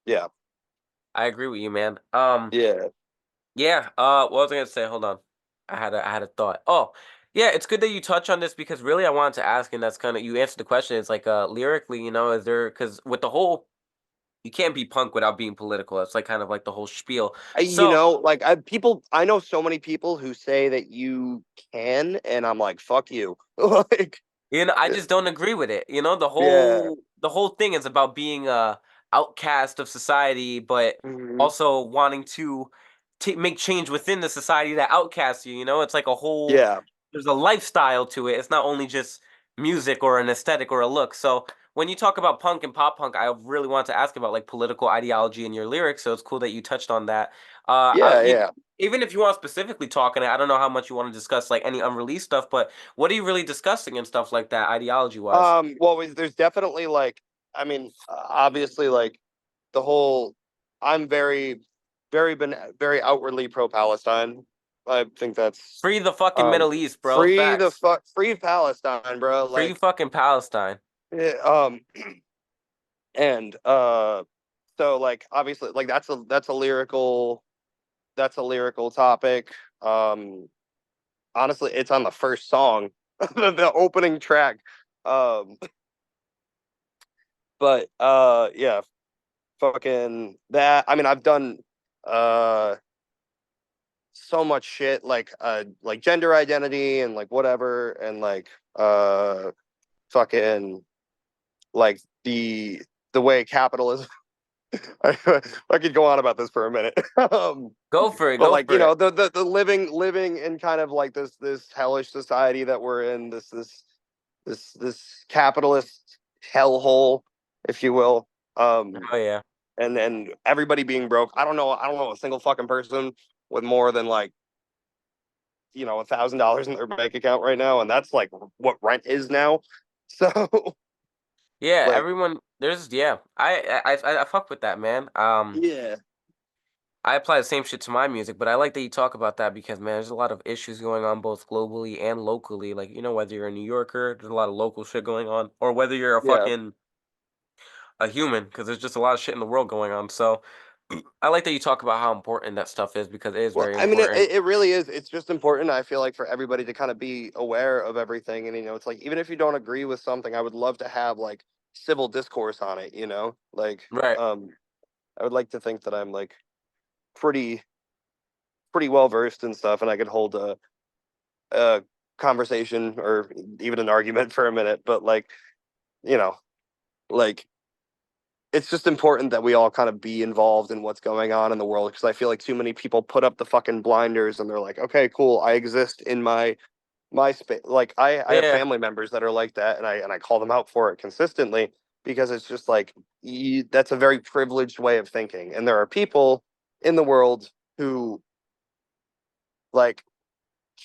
[SPEAKER 2] yeah,
[SPEAKER 1] I agree with you, man.
[SPEAKER 2] yeah.
[SPEAKER 1] Yeah. What was I gonna say? Hold on. I had a thought. Oh, yeah. It's good that you touch on this because really I wanted to ask, and that's kind of you answered the question. It's like lyrically, is there because with the whole you can't be punk without being political. That's like kind of like the whole spiel. So
[SPEAKER 2] Like I know so many people who say that you can, and I'm like, fuck you. Like,
[SPEAKER 1] I just don't agree with it. The
[SPEAKER 2] yeah,
[SPEAKER 1] whole thing is about being a outcast of society, but
[SPEAKER 2] mhm,
[SPEAKER 1] also wanting to make change within the society that outcasts you. It's like a whole.
[SPEAKER 2] yeah,
[SPEAKER 1] There's a lifestyle to it. It's not only just music or an aesthetic or a look. So when you talk about punk and pop punk, I really want to ask about like political ideology in your lyrics. So it's cool that you touched on that.
[SPEAKER 2] yeah, yeah.
[SPEAKER 1] Even if you want to specifically talk on it, I don't know how much you want to discuss like any unreleased stuff, but what are you really discussing and stuff like that, ideology wise?
[SPEAKER 2] Well, there's definitely like, I mean, obviously, like the whole. I'm very outwardly pro Palestine. I think that's
[SPEAKER 1] Free the fucking
[SPEAKER 2] um
[SPEAKER 1] Middle East, bro. Facts.
[SPEAKER 2] free Palestine, bro.
[SPEAKER 1] Free
[SPEAKER 2] Like,
[SPEAKER 1] fucking Palestine.
[SPEAKER 2] yeah, and so like obviously like that's a lyrical topic. Um, Honestly, it's on the first song, the opening track. Um, but yeah, fucking that. I mean, I've done uh so much shit like gender identity and like whatever and like fucking like the way capitalism. I could go on about this for a minute.
[SPEAKER 1] Go for it.
[SPEAKER 2] But
[SPEAKER 1] Go
[SPEAKER 2] like,
[SPEAKER 1] for it.
[SPEAKER 2] the living in kind of like this hellish society that we're in, this capitalist hellhole, if you will.
[SPEAKER 1] Oh yeah.
[SPEAKER 2] And then everybody being broke. I don't know a single fucking person with more than like $1,000 in their bank account right now, and that's like what rent is now. So
[SPEAKER 1] Yeah,
[SPEAKER 2] like,
[SPEAKER 1] everyone there's yeah. I fuck with that, man.
[SPEAKER 2] yeah,
[SPEAKER 1] I apply the same shit to my music, but I like that you talk about that because man, there's a lot of issues going on both globally and locally. Like, whether you're a New Yorker, there's a lot of local shit going on, or whether you're
[SPEAKER 2] yeah.
[SPEAKER 1] a human, because there's just a lot of shit in the world going on. So I like that you talk about how important that stuff is because it is
[SPEAKER 2] Well,
[SPEAKER 1] very
[SPEAKER 2] I mean, it,
[SPEAKER 1] important.
[SPEAKER 2] it really is. It's just important. I feel like for everybody to kind of be aware of everything, and it's like even if you don't agree with something, I would love to have like civil discourse on it. Like
[SPEAKER 1] Right.
[SPEAKER 2] I would like to think that I'm like pretty pretty well versed in stuff, and I could hold a conversation or even an argument for a minute. But like you know, like it's just important that we all kind of be involved in what's going on in the world because I feel like too many people put up the fucking blinders and they're like, okay, cool, I exist in my space. Like I have
[SPEAKER 1] Yeah.
[SPEAKER 2] family members that are like that, and I call them out for it consistently because it's just like that's a very privileged way of thinking, and there are people in the world who like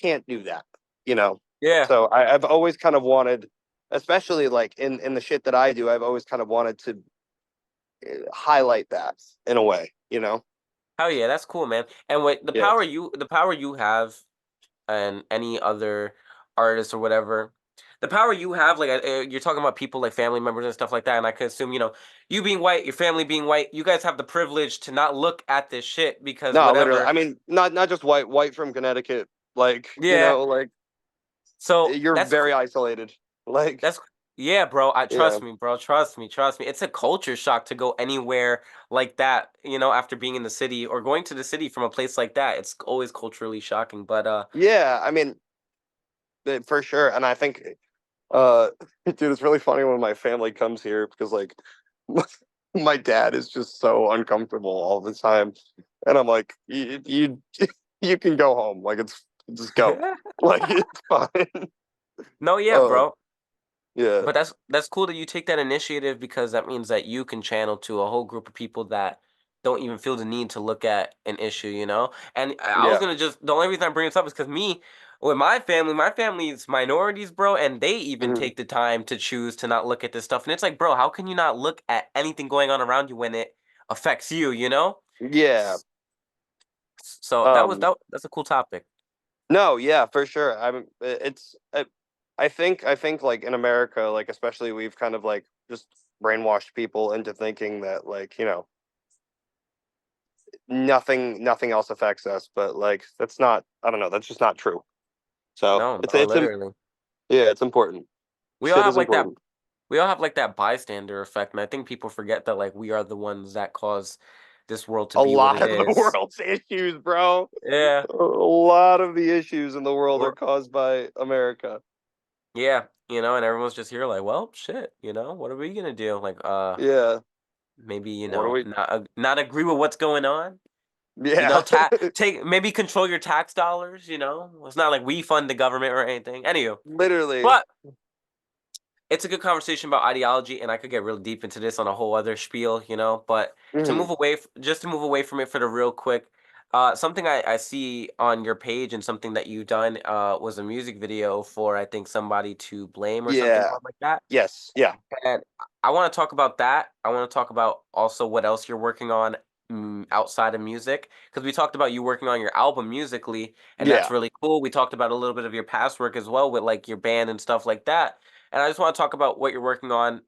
[SPEAKER 2] can't do that, you know.
[SPEAKER 1] Yeah.
[SPEAKER 2] So I've always kind of wanted, especially like in the shit that I do, I've always kind of wanted to highlight that in a way.
[SPEAKER 1] Hell yeah, that's cool, man. And wait,
[SPEAKER 2] Yeah.
[SPEAKER 1] the power you have and any other artist or whatever, the power you have, like you're talking about people like family members and stuff like that, and I could assume, you being white, your family being white, you guys have the privilege to not look at this shit because
[SPEAKER 2] No, literally. I
[SPEAKER 1] whatever.
[SPEAKER 2] mean, not just white from Connecticut. Like,
[SPEAKER 1] Yeah.
[SPEAKER 2] like
[SPEAKER 1] So
[SPEAKER 2] you're very isolated. Like,
[SPEAKER 1] that's yeah, bro. I
[SPEAKER 2] yeah.
[SPEAKER 1] trust me, bro. Trust me. It's a culture shock to go anywhere like that, after being in the city or going to the city from a place like that. It's always culturally shocking, but
[SPEAKER 2] Yeah, I mean, for sure. And I think uh dude, it's really funny when my family comes here because like my dad is just so uncomfortable all the time. And I'm like, you can go home. Like it's just go. Like it's fine.
[SPEAKER 1] No, yeah,
[SPEAKER 2] Uh,
[SPEAKER 1] bro.
[SPEAKER 2] yeah,
[SPEAKER 1] But that's cool that you take that initiative because that means that you can channel to a whole group of people that don't even feel the need to look at an issue, you know? And I was
[SPEAKER 2] yeah.
[SPEAKER 1] gonna just the only reason I bring this up is because me, with my family is minorities, bro, and they even
[SPEAKER 2] Mhm.
[SPEAKER 1] take the time to choose to not look at this stuff. And it's like, bro, how can you not look at anything going on around you when it affects you, you know?
[SPEAKER 2] Yeah.
[SPEAKER 1] S- So
[SPEAKER 2] Um,
[SPEAKER 1] that's a cool topic.
[SPEAKER 2] no, yeah, for sure. I think like in America, like especially we've kind of like just brainwashed people into thinking that like, nothing else affects us, but like that's not, I don't know, that's just not true. So
[SPEAKER 1] No,
[SPEAKER 2] it's
[SPEAKER 1] bro,
[SPEAKER 2] it's
[SPEAKER 1] literally.
[SPEAKER 2] yeah, it's important.
[SPEAKER 1] We all
[SPEAKER 2] Shit
[SPEAKER 1] have
[SPEAKER 2] is
[SPEAKER 1] like that
[SPEAKER 2] important.
[SPEAKER 1] we all have like that bystander effect, and I think people forget that like we are the ones that cause this world to
[SPEAKER 2] A
[SPEAKER 1] be what
[SPEAKER 2] lot
[SPEAKER 1] it
[SPEAKER 2] of the
[SPEAKER 1] is.
[SPEAKER 2] world's issues, bro.
[SPEAKER 1] Yeah.
[SPEAKER 2] A lot of the issues in the world are
[SPEAKER 1] Or
[SPEAKER 2] caused by America.
[SPEAKER 1] yeah, and everyone's just here like, well, shit, what are we gonna do? Like,
[SPEAKER 2] Yeah.
[SPEAKER 1] maybe,
[SPEAKER 2] What do we?
[SPEAKER 1] not agree with what's going on.
[SPEAKER 2] Yeah.
[SPEAKER 1] Take maybe control. Your tax dollars. It's not like we fund the government or anything. Anywho,
[SPEAKER 2] Literally.
[SPEAKER 1] but it's a good conversation about ideology, and I could get really deep into this on a whole other spiel. But
[SPEAKER 2] Mhm.
[SPEAKER 1] just to move away from it for the real quick, something I see on your page and something that you've done was a music video for I think somebody to blame or something
[SPEAKER 2] Yeah.
[SPEAKER 1] called like that.
[SPEAKER 2] Yes. Yeah.
[SPEAKER 1] And I want to talk about that. I want to talk about also what else you're working on outside of music because we talked about you working on your album musically, and that's
[SPEAKER 2] Yeah.
[SPEAKER 1] really cool. We talked about a little bit of your past work as well with like your band and stuff like that. And I just want to talk about what you're working on,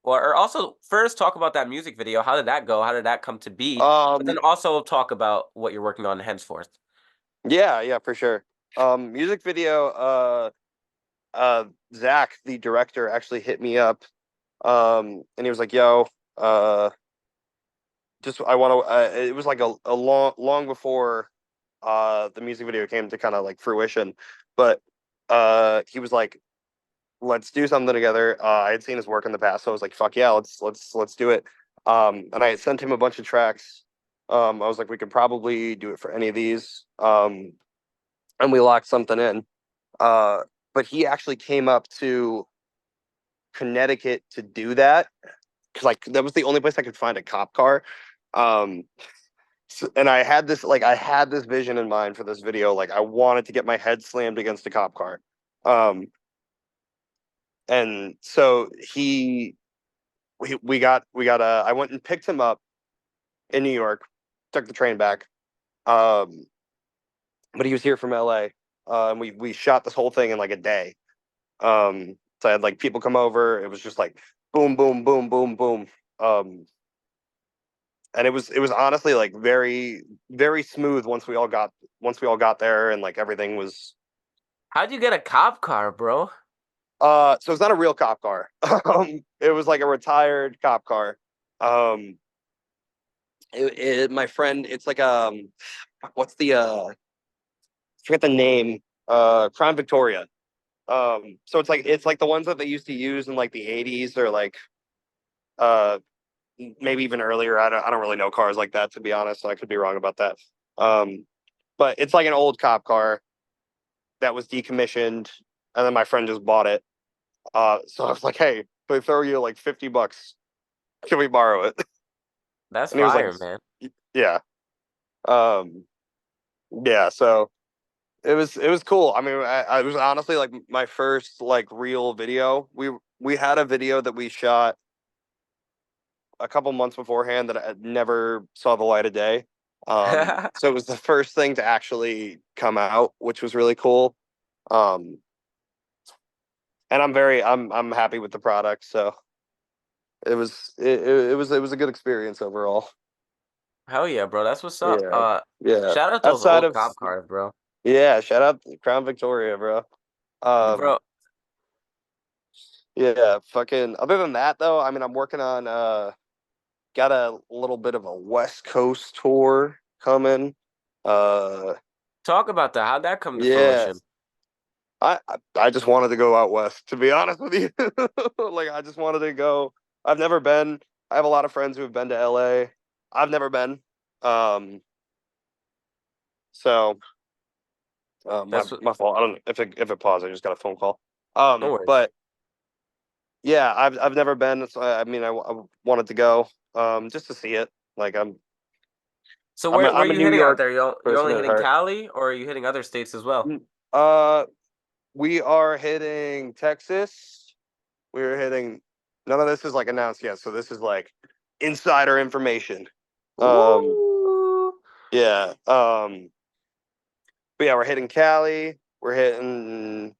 [SPEAKER 1] or also first talk about that music video. How did that go? How did that come to be? But then
[SPEAKER 2] Um.
[SPEAKER 1] also talk about what you're working on henceforth.
[SPEAKER 2] Yeah. Yeah. For sure. Music video. Zach, the director, actually hit me up. And he was like, "Yo, uh, just I want to." It was like a long before the music video came to kind of like fruition, but he was like, let's do something together. I had seen his work in the past, so I was like, fuck yeah, let's do it. And I had sent him a bunch of tracks. I was like, we could probably do it for any of these. And we locked something in. Uh, but he actually came up to Connecticut to do that because like that was the only place I could find a cop car. Um, and I had this vision in mind for this video. Like I wanted to get my head slammed against a cop car. Um, and so we got I went and picked him up in New York, took the train back. Um, but he was here from LA. And we shot this whole thing in like a day. So I had like people come over. It was just like boom, boom, boom, boom, boom. Um, and it was honestly like very, very smooth once we all got there and like everything was
[SPEAKER 1] How'd you get a cop car, bro?
[SPEAKER 2] so it's not a real cop car. It was like a retired cop car. Um my friend, it's like what's the I forget the name, Crown Victoria. So it's like the ones that they used to use in like the 80s or like uh maybe even earlier. I don't really know cars like that, to be honest, so I could be wrong about that. um but it's like an old cop car that was decommissioned, and then my friend just bought it. So I was like, hey, if I throw you like $50, can we borrow it?
[SPEAKER 1] That's
[SPEAKER 2] And he was like,
[SPEAKER 1] fire, man.
[SPEAKER 2] yeah. um yeah, so it was cool. I mean, I was honestly like my first like real video. We had a video that we shot a couple months beforehand that I never saw the light of day. So it was the first thing to actually come out, which was really cool. Um, and I'm happy with the product. So it was a good experience overall.
[SPEAKER 1] Hell yeah, bro. That's what's up.
[SPEAKER 2] Yeah, yeah.
[SPEAKER 1] Shout out those
[SPEAKER 2] Outside
[SPEAKER 1] old
[SPEAKER 2] of
[SPEAKER 1] cop cars, bro.
[SPEAKER 2] Yeah, shout out to Crown Victoria, bro. Um,
[SPEAKER 1] Bro,
[SPEAKER 2] yeah, fucking. Other than that, though, I mean, I'm working on got a little bit of a West Coast tour coming. Uh,
[SPEAKER 1] talk about that. How'd that come to
[SPEAKER 2] yeah,
[SPEAKER 1] fruition?
[SPEAKER 2] I just wanted to go out west, to be honest with you. Like, I just wanted to go. I've never been. I have a lot of friends who have been to LA. I've never been. Um, so my
[SPEAKER 1] That's what
[SPEAKER 2] my fault. I don't know if it paused. I just got a phone call.
[SPEAKER 1] No worries.
[SPEAKER 2] But yeah, I've never been. So I mean, I wanted to go, just to see it. Like
[SPEAKER 1] So where are
[SPEAKER 2] I'm a
[SPEAKER 1] you
[SPEAKER 2] New
[SPEAKER 1] hitting out
[SPEAKER 2] York
[SPEAKER 1] there? You're
[SPEAKER 2] person
[SPEAKER 1] only
[SPEAKER 2] at
[SPEAKER 1] hitting
[SPEAKER 2] heart.
[SPEAKER 1] Cali, or are you hitting other states as well?
[SPEAKER 2] Mm, Uh, we are hitting Texas. We're hitting. None of this is like announced yet, so this is like insider information. Um,
[SPEAKER 1] Ooh.
[SPEAKER 2] yeah. But yeah, we're hitting Cali. We're hitting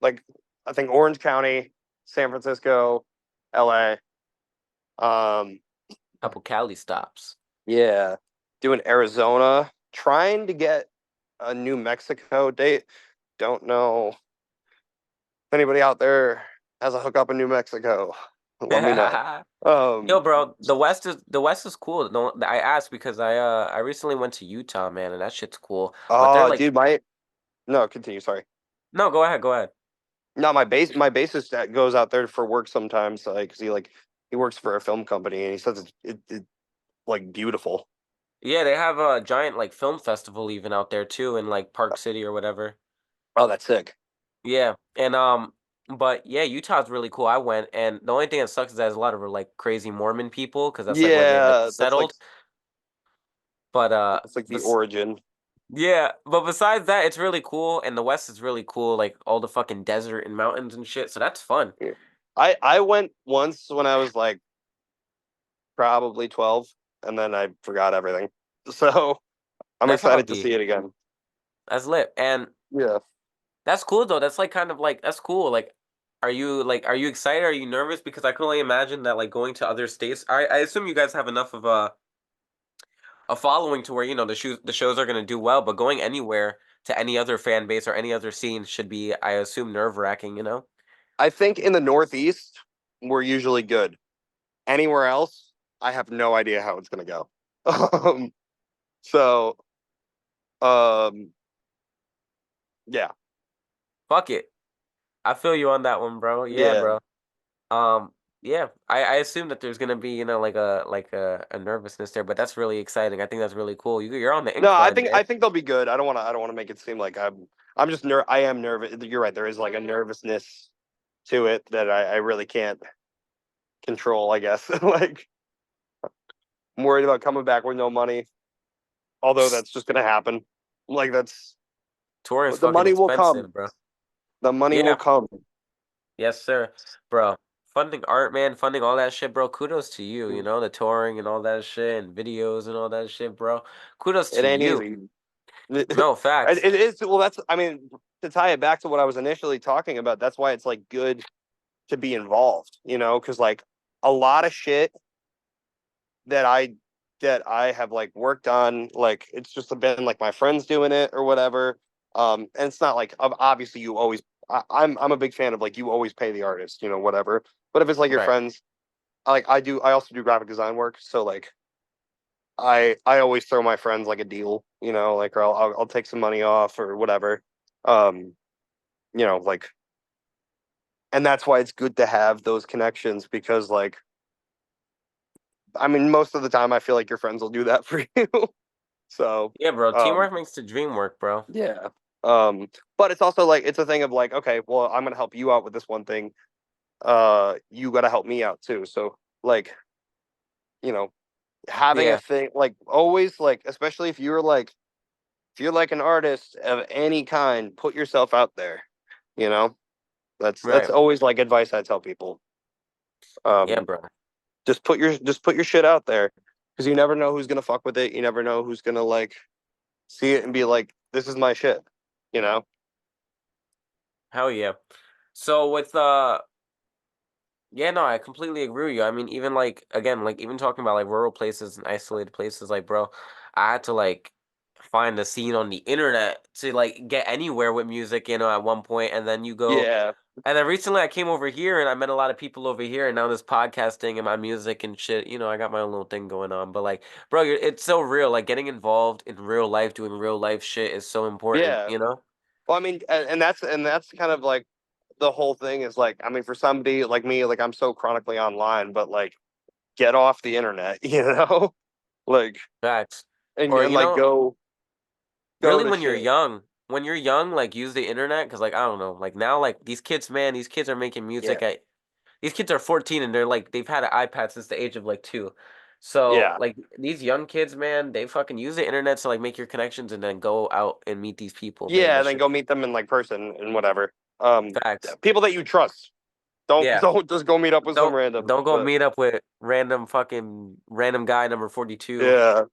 [SPEAKER 2] like I think Orange County, San Francisco, LA. Um,
[SPEAKER 1] Couple Cali stops.
[SPEAKER 2] yeah, doing Arizona, trying to get a New Mexico date. Don't know if anybody out there has a hookup in New Mexico. Let me know.
[SPEAKER 1] Yo, bro, the West is cool. No, I asked because I recently went to Utah, man, and that shit's cool. But they're
[SPEAKER 2] Oh,
[SPEAKER 1] like,
[SPEAKER 2] dude, my no, continue. Sorry.
[SPEAKER 1] no, go ahead, go ahead.
[SPEAKER 2] No, my bassist that goes out there for work sometimes, like, 'cause he works for a film company, and he says it's like beautiful.
[SPEAKER 1] Yeah, they have a giant like film festival even out there too in like Park City or whatever.
[SPEAKER 2] Oh, that's sick.
[SPEAKER 1] Yeah, and but yeah, Utah's really cool. I went, and the only thing that sucks is there's a lot of like crazy Mormon people because that's like where they like
[SPEAKER 2] Yeah,
[SPEAKER 1] settled. But
[SPEAKER 2] that's like the origin.
[SPEAKER 1] yeah, but besides that, it's really cool, and the West is really cool, like all the fucking desert and mountains and shit. So that's fun.
[SPEAKER 2] Yeah. I went once when I was like probably 12, and then I forgot everything. So I'm
[SPEAKER 1] That's how it
[SPEAKER 2] excited to
[SPEAKER 1] be.
[SPEAKER 2] see it again.
[SPEAKER 1] That's lit, and
[SPEAKER 2] Yeah.
[SPEAKER 1] that's cool though. That's like kind of like that's cool. Are you excited? Are you nervous? Because I can only imagine that like going to other states. I assume you guys have enough of a following to where the shows are gonna do well, but going anywhere to any other fan base or any other scene should be, I assume, nerve-wracking.
[SPEAKER 2] I think in the Northeast we're usually good. Anywhere else, I have no idea how it's gonna go. Um, so um, yeah,
[SPEAKER 1] Fuck it. I feel you on that one, bro. Yeah,
[SPEAKER 2] yeah.
[SPEAKER 1] bro. Um, yeah, I assume that there's gonna be, like a nervousness there, but that's really exciting. I think that's really cool. You're on the
[SPEAKER 2] No,
[SPEAKER 1] incline, man.
[SPEAKER 2] I think they'll be good. I don't want to make it seem like I'm just I am nervous. You're right. There is like a nervousness to it that I really can't control, I guess. Like I'm worried about coming back with no money, although that's just gonna happen. Like that's
[SPEAKER 1] Touring is
[SPEAKER 2] the
[SPEAKER 1] fucking
[SPEAKER 2] money will come.
[SPEAKER 1] expensive, bro.
[SPEAKER 2] The money will
[SPEAKER 1] Yeah,
[SPEAKER 2] come.
[SPEAKER 1] yes, sir, bro. Funding art, man, funding all that shit, bro. Kudos to you. The touring and all that shit, and videos and all that shit, bro. Kudos
[SPEAKER 2] It
[SPEAKER 1] to
[SPEAKER 2] ain't
[SPEAKER 1] you.
[SPEAKER 2] easy.
[SPEAKER 1] No facts.
[SPEAKER 2] It is well. That's I mean to tie it back to what I was initially talking about. That's why it's like good to be involved. Because like a lot of shit that I have like worked on, like it's just been like my friends doing it or whatever. And it's not like obviously you always. I'm a big fan of like you always pay the artist, whatever. But if it's like your
[SPEAKER 1] Right,
[SPEAKER 2] friends, I also do graphic design work, so like I always throw my friends like a deal, like or I'll take some money off or whatever. Um, like, and that's why it's good to have those connections because like I mean most of the time I feel like your friends will do that for you. So,
[SPEAKER 1] yeah, bro.
[SPEAKER 2] um,
[SPEAKER 1] Teamwork makes the dream work, bro.
[SPEAKER 2] yeah. But it's also like it's a thing of like, okay, well, I'm gonna help you out with this one thing. You gotta help me out too. So like, you know, having a
[SPEAKER 1] Yeah,
[SPEAKER 2] thing like always like, especially if you're like an artist of any kind, put yourself out there. You know, that's
[SPEAKER 1] right.
[SPEAKER 2] always like advice I tell people.
[SPEAKER 1] Yeah,
[SPEAKER 2] Um,
[SPEAKER 1] bro.
[SPEAKER 2] just put your shit out there because you never know who's gonna fuck with it. You never know who's gonna like see it and be like, this is my shit. You know?
[SPEAKER 1] Hell yeah. So with yeah, no, I completely agree with you. I mean, even like again, like even talking about like rural places and isolated places, like bro, I had to like find a scene on the internet to like get anywhere with music, at one point, and then you go,
[SPEAKER 2] Yeah,
[SPEAKER 1] and then recently I came over here and I met a lot of people over here, and now this podcasting and my music and shit, I got my own little thing going on. But like, bro, it's so real. Like getting involved in real life, doing real life shit is so important,
[SPEAKER 2] yeah. Well, I mean, and that's kind of like the whole thing is like, I mean, for somebody like me, like I'm so chronically online, but like get off the internet, like
[SPEAKER 1] Facts.
[SPEAKER 2] and
[SPEAKER 1] Or
[SPEAKER 2] like go
[SPEAKER 1] really
[SPEAKER 2] to
[SPEAKER 1] when you're
[SPEAKER 2] shit.
[SPEAKER 1] young. when you're young, like use the internet because like I don't know, like now like these kids, man, these kids are making
[SPEAKER 2] Yeah.
[SPEAKER 1] music at these kids are 14 and they're like they've had an iPad since the age of like 2. So
[SPEAKER 2] Yeah.
[SPEAKER 1] like these young kids, man, they fucking use the internet to like make your connections and then go out and meet these people, man.
[SPEAKER 2] Yeah,
[SPEAKER 1] That
[SPEAKER 2] and then
[SPEAKER 1] shit
[SPEAKER 2] go meet them in like person and whatever.
[SPEAKER 1] facts.
[SPEAKER 2] People that you trust. Don't
[SPEAKER 1] Yeah.
[SPEAKER 2] don't just go meet up with some
[SPEAKER 1] Don't
[SPEAKER 2] random.
[SPEAKER 1] don't go
[SPEAKER 2] But
[SPEAKER 1] meet up with random guy number 42.
[SPEAKER 2] yeah,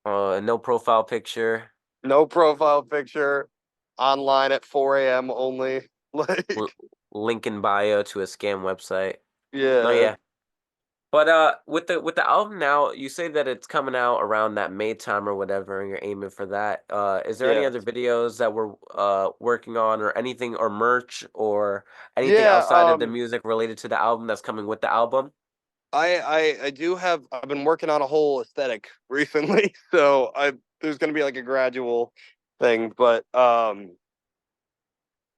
[SPEAKER 1] No profile picture.
[SPEAKER 2] no profile picture, online at 4 a.m. only.
[SPEAKER 1] L-
[SPEAKER 2] Like,
[SPEAKER 1] link in bio to a scam website. No,
[SPEAKER 2] yeah,
[SPEAKER 1] yeah. But with the album now, you say that it's coming out around that May time or whatever, and you're aiming for that. Is there any
[SPEAKER 2] yeah,
[SPEAKER 1] other videos that we're working on or anything or merch or anything
[SPEAKER 2] yeah.
[SPEAKER 1] outside of the music related to the album that's coming with the album?
[SPEAKER 2] I do have. I've been working on a whole aesthetic recently, so I there's gonna be like a gradual thing, but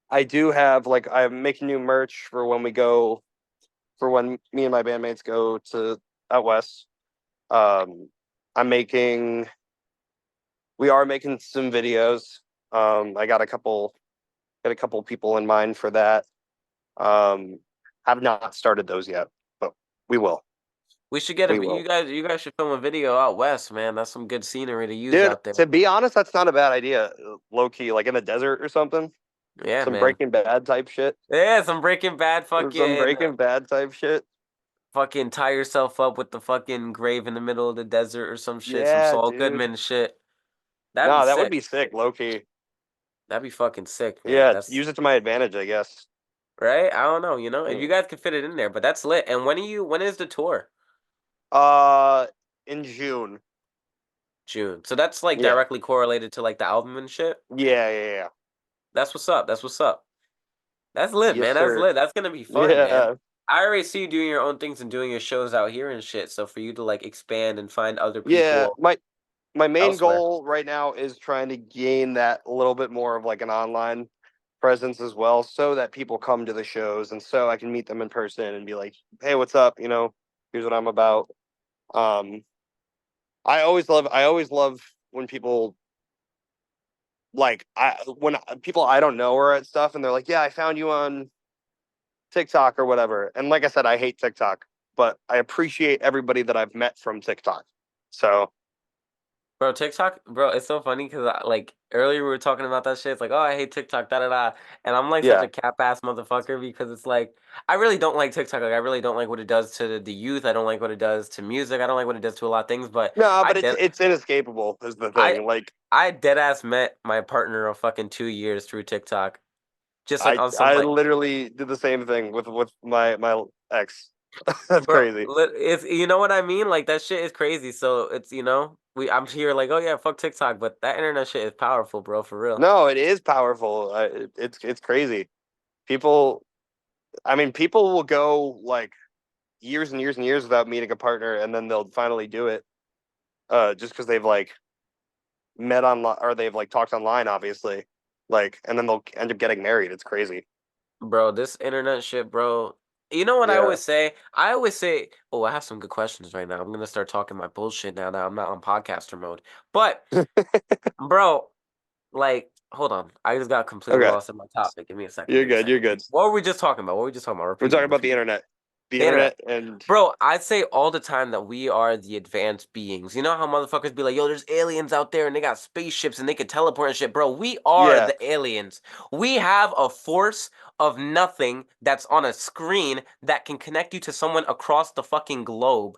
[SPEAKER 2] I do have like I'm making new merch for when we go for when me and my bandmates go to out west. Um, I'm making we are making some videos. I got a couple people in mind for that. Have not started those yet, but we will.
[SPEAKER 1] We should get
[SPEAKER 2] We
[SPEAKER 1] a
[SPEAKER 2] will.
[SPEAKER 1] you guys should film a video out west, man. That's some good scenery to use
[SPEAKER 2] Dude,
[SPEAKER 1] out there.
[SPEAKER 2] to be honest, that's not a bad idea. Low key, like in the desert or something.
[SPEAKER 1] Yeah,
[SPEAKER 2] Some
[SPEAKER 1] man.
[SPEAKER 2] Breaking Bad type shit.
[SPEAKER 1] Yeah, some Breaking Bad
[SPEAKER 2] Or some
[SPEAKER 1] fucking
[SPEAKER 2] Breaking Bad type shit.
[SPEAKER 1] fucking tie yourself up with the fucking grave in the middle of the desert or some shit, some
[SPEAKER 2] Yeah,
[SPEAKER 1] Saul
[SPEAKER 2] dude.
[SPEAKER 1] Goodman shit. That'd be
[SPEAKER 2] No, that would
[SPEAKER 1] sick.
[SPEAKER 2] be sick, low key.
[SPEAKER 1] That'd be fucking sick, man.
[SPEAKER 2] Yeah,
[SPEAKER 1] That's
[SPEAKER 2] use it to my advantage, I guess.
[SPEAKER 1] right. I don't know, you know, if you
[SPEAKER 2] Mm.
[SPEAKER 1] guys could fit it in there, but that's lit. And when is the tour?
[SPEAKER 2] Uh, in June.
[SPEAKER 1] June. So that's like
[SPEAKER 2] Yeah,
[SPEAKER 1] directly correlated to like the album and shit.
[SPEAKER 2] yeah.
[SPEAKER 1] That's what's up. That's what's up. That's lit,
[SPEAKER 2] Yes,
[SPEAKER 1] man. That's
[SPEAKER 2] sir.
[SPEAKER 1] lit. That's gonna be fun, man.
[SPEAKER 2] Yeah,
[SPEAKER 1] I already see you doing your own things and doing your shows out here and shit. So for you to like expand and find other
[SPEAKER 2] yeah.
[SPEAKER 1] people
[SPEAKER 2] My main
[SPEAKER 1] elsewhere.
[SPEAKER 2] goal right now is trying to gain that a little bit more of like an online presence as well, so that people come to the shows and so I can meet them in person and be like, "Hey, what's up? You know, here's what I'm about." Um, I always love when people like I when people I don't know are at stuff and they're like, "Yeah, I found you on TikTok or whatever." And like I said, I hate TikTok, but I appreciate everybody that I've met from TikTok. So
[SPEAKER 1] Bro, TikTok, bro, it's so funny because like earlier we were talking about that shit. It's like, oh, I hate TikTok, da da da. And I'm like such
[SPEAKER 2] yeah,
[SPEAKER 1] a cap ass motherfucker because it's like I really don't like TikTok. Like I really don't like what it does to the youth. I don't like what it does to music. I don't like what it does to a lot of things. But
[SPEAKER 2] no,
[SPEAKER 1] I
[SPEAKER 2] but
[SPEAKER 1] did
[SPEAKER 2] it's inescapable is the
[SPEAKER 1] I
[SPEAKER 2] thing. Like
[SPEAKER 1] I dead ass met my partner of fucking 2 years through TikTok. Just like on some
[SPEAKER 2] I
[SPEAKER 1] like
[SPEAKER 2] literally did the same thing with my ex. That's
[SPEAKER 1] bro,
[SPEAKER 2] crazy.
[SPEAKER 1] it's you know what I mean? Like that shit is crazy. So it's I'm here like, oh yeah, fuck TikTok, but that internet shit is powerful, bro, for real.
[SPEAKER 2] No, it is powerful. It's crazy. People, I mean, people will go like years and years and years without meeting a partner, and then they'll finally do it. Just because they've like met online or they've like talked online, obviously. Like, and then they'll end up getting married. It's crazy.
[SPEAKER 1] Bro, this internet shit, bro. You know what I
[SPEAKER 2] Yeah.
[SPEAKER 1] always say? I always say, oh, I have some good questions right now. I'm gonna start talking my bullshit now that I'm not on podcaster mode. But, bro, like, hold on. I just got completely
[SPEAKER 2] Okay.
[SPEAKER 1] lost in my topic. Give me a second.
[SPEAKER 2] You're
[SPEAKER 1] Give me a
[SPEAKER 2] good. You're
[SPEAKER 1] second.
[SPEAKER 2] good.
[SPEAKER 1] What were we just talking about? What were we just talking about?
[SPEAKER 2] We're
[SPEAKER 1] Repeat
[SPEAKER 2] talking
[SPEAKER 1] me.
[SPEAKER 2] about the
[SPEAKER 1] Repeat me.
[SPEAKER 2] internet. The
[SPEAKER 1] The internet.
[SPEAKER 2] internet and
[SPEAKER 1] Bro, I say all the time that we are the advanced beings. You know how motherfuckers be like, yo, there's aliens out there and they got spaceships and they can teleport and shit. Bro, we are
[SPEAKER 2] yeah.
[SPEAKER 1] the aliens. We have a force of nothing that's on a screen that can connect you to someone across the fucking globe.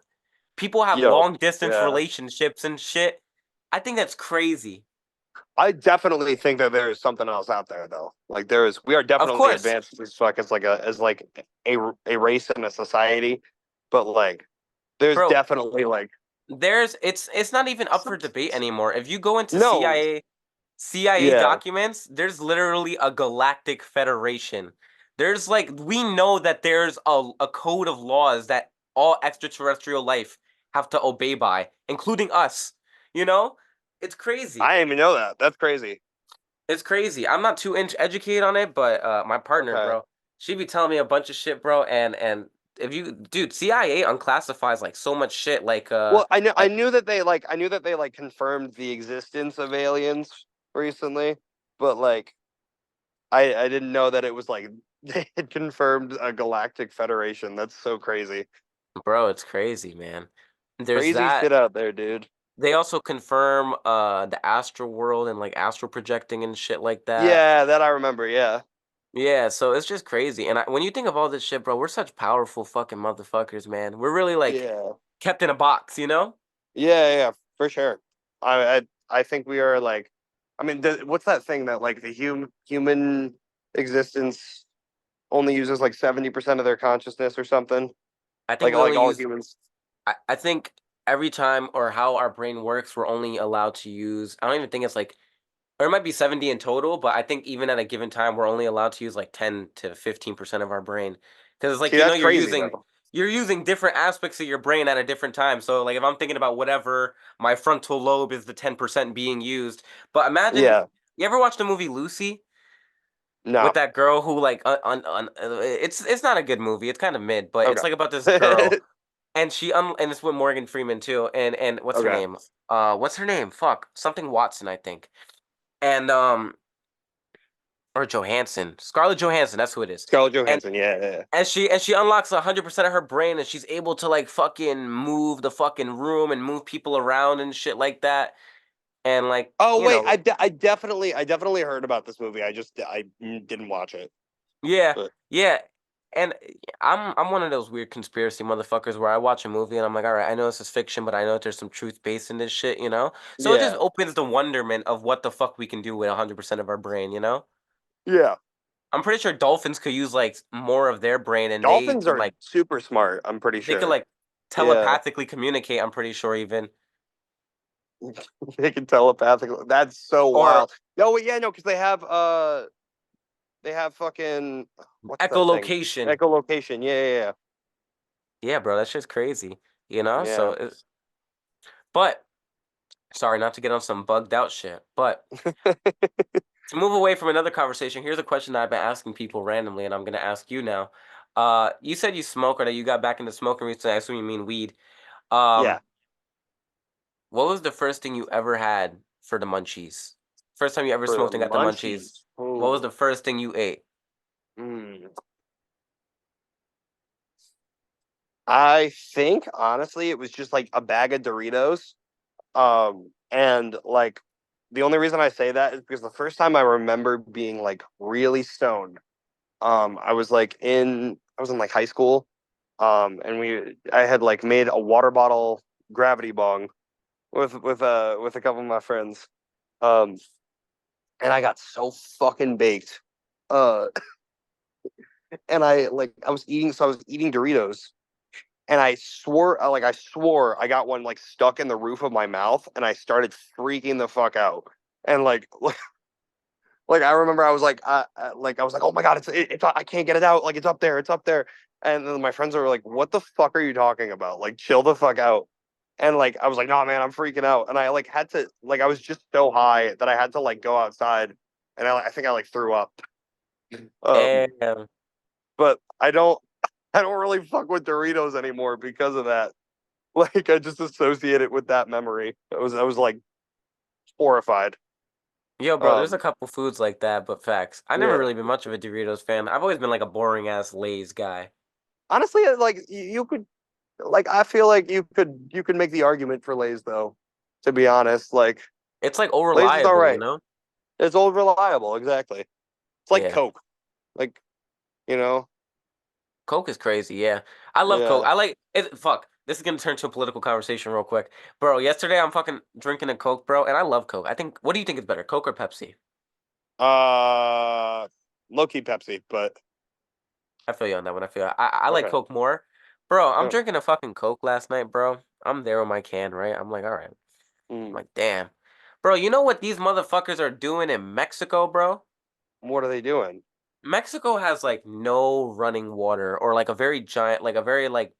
[SPEAKER 1] People have
[SPEAKER 2] Yo.
[SPEAKER 1] long distance
[SPEAKER 2] Yeah.
[SPEAKER 1] relationships and shit. I think that's crazy.
[SPEAKER 2] I definitely think that there is something else out there, though. Like there is, we are
[SPEAKER 1] Of
[SPEAKER 2] definitely
[SPEAKER 1] course,
[SPEAKER 2] advanced as fuck as a race and a society, but like there's
[SPEAKER 1] bro,
[SPEAKER 2] definitely like
[SPEAKER 1] it's not even up for debate anymore. If you go into
[SPEAKER 2] no,
[SPEAKER 1] CIA
[SPEAKER 2] yeah,
[SPEAKER 1] documents, there's literally a galactic federation. There's like we know that there's a code of laws that all extraterrestrial life have to obey by, including us. You know? It's crazy.
[SPEAKER 2] I didn't even know that. That's crazy.
[SPEAKER 1] It's crazy. I'm not too educated on it, but my partner,
[SPEAKER 2] Okay.
[SPEAKER 1] bro, she be telling me a bunch of shit, bro, and if you dude, CIA unclassifies like so much shit
[SPEAKER 2] Well, I
[SPEAKER 1] like
[SPEAKER 2] knew that they like confirmed the existence of aliens recently. but like I didn't know that it was like they had confirmed a galactic federation. That's so crazy.
[SPEAKER 1] Bro, it's crazy, man. There's
[SPEAKER 2] Crazy
[SPEAKER 1] that.
[SPEAKER 2] shit out there, dude.
[SPEAKER 1] They also confirm the astral world and like astral projecting and shit like that.
[SPEAKER 2] Yeah, that I remember. Yeah.
[SPEAKER 1] Yeah, so it's just crazy. And when you think of all this shit, bro, we're such powerful fucking motherfuckers, man. We're really like
[SPEAKER 2] Yeah.
[SPEAKER 1] kept in a box, you know?
[SPEAKER 2] Yeah, for sure. I think we are like, I mean, what's that thing that like the human existence only uses like 70% of their consciousness or something?
[SPEAKER 1] I think we
[SPEAKER 2] Like
[SPEAKER 1] only
[SPEAKER 2] all
[SPEAKER 1] use
[SPEAKER 2] humans.
[SPEAKER 1] I think every time or how our brain works, we're only allowed to use I don't even think it's like or it might be 70 in total, but I think even at a given time, we're only allowed to use like 10 to 15% of our brain. Because it's like,
[SPEAKER 2] See,
[SPEAKER 1] you know,
[SPEAKER 2] that's crazy though.
[SPEAKER 1] you're using different aspects of your brain at a different time. So like if I'm thinking about whatever, my frontal lobe is the 10% being used. But imagine
[SPEAKER 2] Yeah.
[SPEAKER 1] you ever watched the movie Lucy with
[SPEAKER 2] No.
[SPEAKER 1] that girl who like it's not a good movie. It's kind of mid, but it's like about this
[SPEAKER 2] Okay.
[SPEAKER 1] girl and and it's with Morgan Freeman too. And what's her
[SPEAKER 2] Okay.
[SPEAKER 1] name? What's her name? Fuck. Something Watson, I think. And or Johansson, Scarlett Johansson, that's who it is.
[SPEAKER 2] Scarlett
[SPEAKER 1] And
[SPEAKER 2] Johansson. Yeah.
[SPEAKER 1] she unlocks 100% of her brain, and she's able to like fucking move the fucking room and move people around and shit like that. And like
[SPEAKER 2] Oh
[SPEAKER 1] you
[SPEAKER 2] wait,
[SPEAKER 1] know,
[SPEAKER 2] I definitely heard about this movie. I didn't watch it.
[SPEAKER 1] yeah,
[SPEAKER 2] But
[SPEAKER 1] yeah. And I'm one of those weird conspiracy motherfuckers where I watch a movie and I'm like, all right, I know this is fiction, but I know that there's some truth based in this shit, you know. So it just
[SPEAKER 2] yeah.
[SPEAKER 1] opens the wonderment of what the fuck we can do with 100% of our brain, you know.
[SPEAKER 2] Yeah.
[SPEAKER 1] I'm pretty sure dolphins could use like more of their brain, and they
[SPEAKER 2] Dolphins
[SPEAKER 1] could
[SPEAKER 2] are
[SPEAKER 1] like
[SPEAKER 2] super smart, I'm pretty
[SPEAKER 1] They could,
[SPEAKER 2] sure.
[SPEAKER 1] like,
[SPEAKER 2] Yeah.
[SPEAKER 1] telepathically communicate, I'm pretty sure even.
[SPEAKER 2] They can telepathically. That's so
[SPEAKER 1] Or
[SPEAKER 2] wild. No, yeah, no, because they have fucking what's that thing?
[SPEAKER 1] echolocation.
[SPEAKER 2] Echolocation. Yeah.
[SPEAKER 1] Yeah, bro, that shit's crazy, you know? So,
[SPEAKER 2] Yeah.
[SPEAKER 1] but sorry, not to get on some bugged out shit, but
[SPEAKER 2] Yeah.
[SPEAKER 1] to move away from another conversation, here's a question that I've been asking people randomly, and I'm gonna ask you now. You said you smoke or that you got back into smoking recently. I assume you mean weed.
[SPEAKER 2] Yeah.
[SPEAKER 1] Um, what was the first thing you ever had for the munchies? First time you ever
[SPEAKER 2] For the
[SPEAKER 1] smoked and got the munchies.
[SPEAKER 2] munchies.
[SPEAKER 1] What was
[SPEAKER 2] Ooh.
[SPEAKER 1] the first thing you ate?
[SPEAKER 2] Mm. I think honestly, it was just like a bag of Doritos. And like the only reason I say that is because the first time I remember being like really stoned, I was in like high school. And I had like made a water bottle gravity bong with a couple of my friends. Um, and I got so fucking baked. Uh, and I was eating Doritos, and I swore I got one like stuck in the roof of my mouth, and I started freaking the fuck out. And like I remember I was like, oh my god, it's I can't get it out, like it's up there. And then my friends were like, what the fuck are you talking about? Like chill the fuck out. And like I was like, no man, I'm freaking out. And I like had to like I was just so high that I had to like go outside, and I think I like threw up.
[SPEAKER 1] Damn.
[SPEAKER 2] But I don't really fuck with Doritos anymore because of that. Like I just associate it with that memory. I was like horrified.
[SPEAKER 1] Yo, bro, there's a
[SPEAKER 2] Um,
[SPEAKER 1] couple foods like that, but facts. I never
[SPEAKER 2] yeah.
[SPEAKER 1] really been much of a Doritos fan. I've always been like a boring ass Lay's guy.
[SPEAKER 2] Honestly, like you could like I feel like you could make the argument for Lay's though. To be honest, like
[SPEAKER 1] It's like
[SPEAKER 2] Lay's is all
[SPEAKER 1] unreliable, you
[SPEAKER 2] right.
[SPEAKER 1] know?
[SPEAKER 2] It's old reliable, exactly. It's like
[SPEAKER 1] Yeah.
[SPEAKER 2] Coke, like you know,
[SPEAKER 1] Coke is crazy, yeah. I love Coke.
[SPEAKER 2] yeah.
[SPEAKER 1] I like it. Fuck. This is gonna turn to a political conversation real quick. Bro, yesterday I'm fucking drinking a Coke, bro, and I love Coke. I think, what do you think is better, Coke or Pepsi?
[SPEAKER 2] Uh, Low key Pepsi, but
[SPEAKER 1] I feel you on that one. I like
[SPEAKER 2] okay.
[SPEAKER 1] Coke more. Bro, I'm
[SPEAKER 2] Yeah.
[SPEAKER 1] drinking a fucking Coke last night, bro. I'm there with my can, right? I'm like, all right. I'm
[SPEAKER 2] Mm.
[SPEAKER 1] like, damn. Bro, you know what these motherfuckers are doing in Mexico, bro?
[SPEAKER 2] What are they doing?
[SPEAKER 1] Mexico has like no running water or like a very giant, like a very like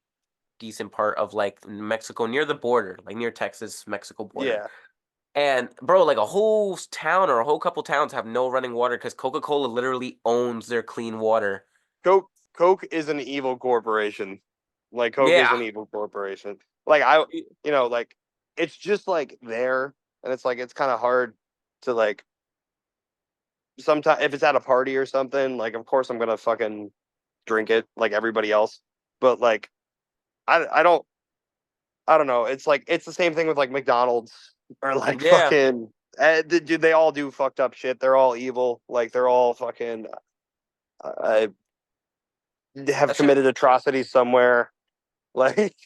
[SPEAKER 1] decent part of like Mexico near the border, like near Texas, Mexico border.
[SPEAKER 2] Yeah.
[SPEAKER 1] And bro, like a whole town or a whole couple towns have no running water because Coca-Cola literally owns their clean water.
[SPEAKER 2] Coke is an evil corporation. Like Coke is
[SPEAKER 1] Yeah.
[SPEAKER 2] an evil corporation. Like I you know, like it's just like there, and it's like it's kind of hard to like sometimes if it's at a party or something, like of course I'm gonna fucking drink it like everybody else. But like I I don't know. It's like it's the same thing with like McDonald's or like
[SPEAKER 1] Yeah,
[SPEAKER 2] fucking dude, they all do fucked up shit. They're all evil. Like they're all fucking uh, have
[SPEAKER 1] that shit.
[SPEAKER 2] committed atrocities somewhere. Like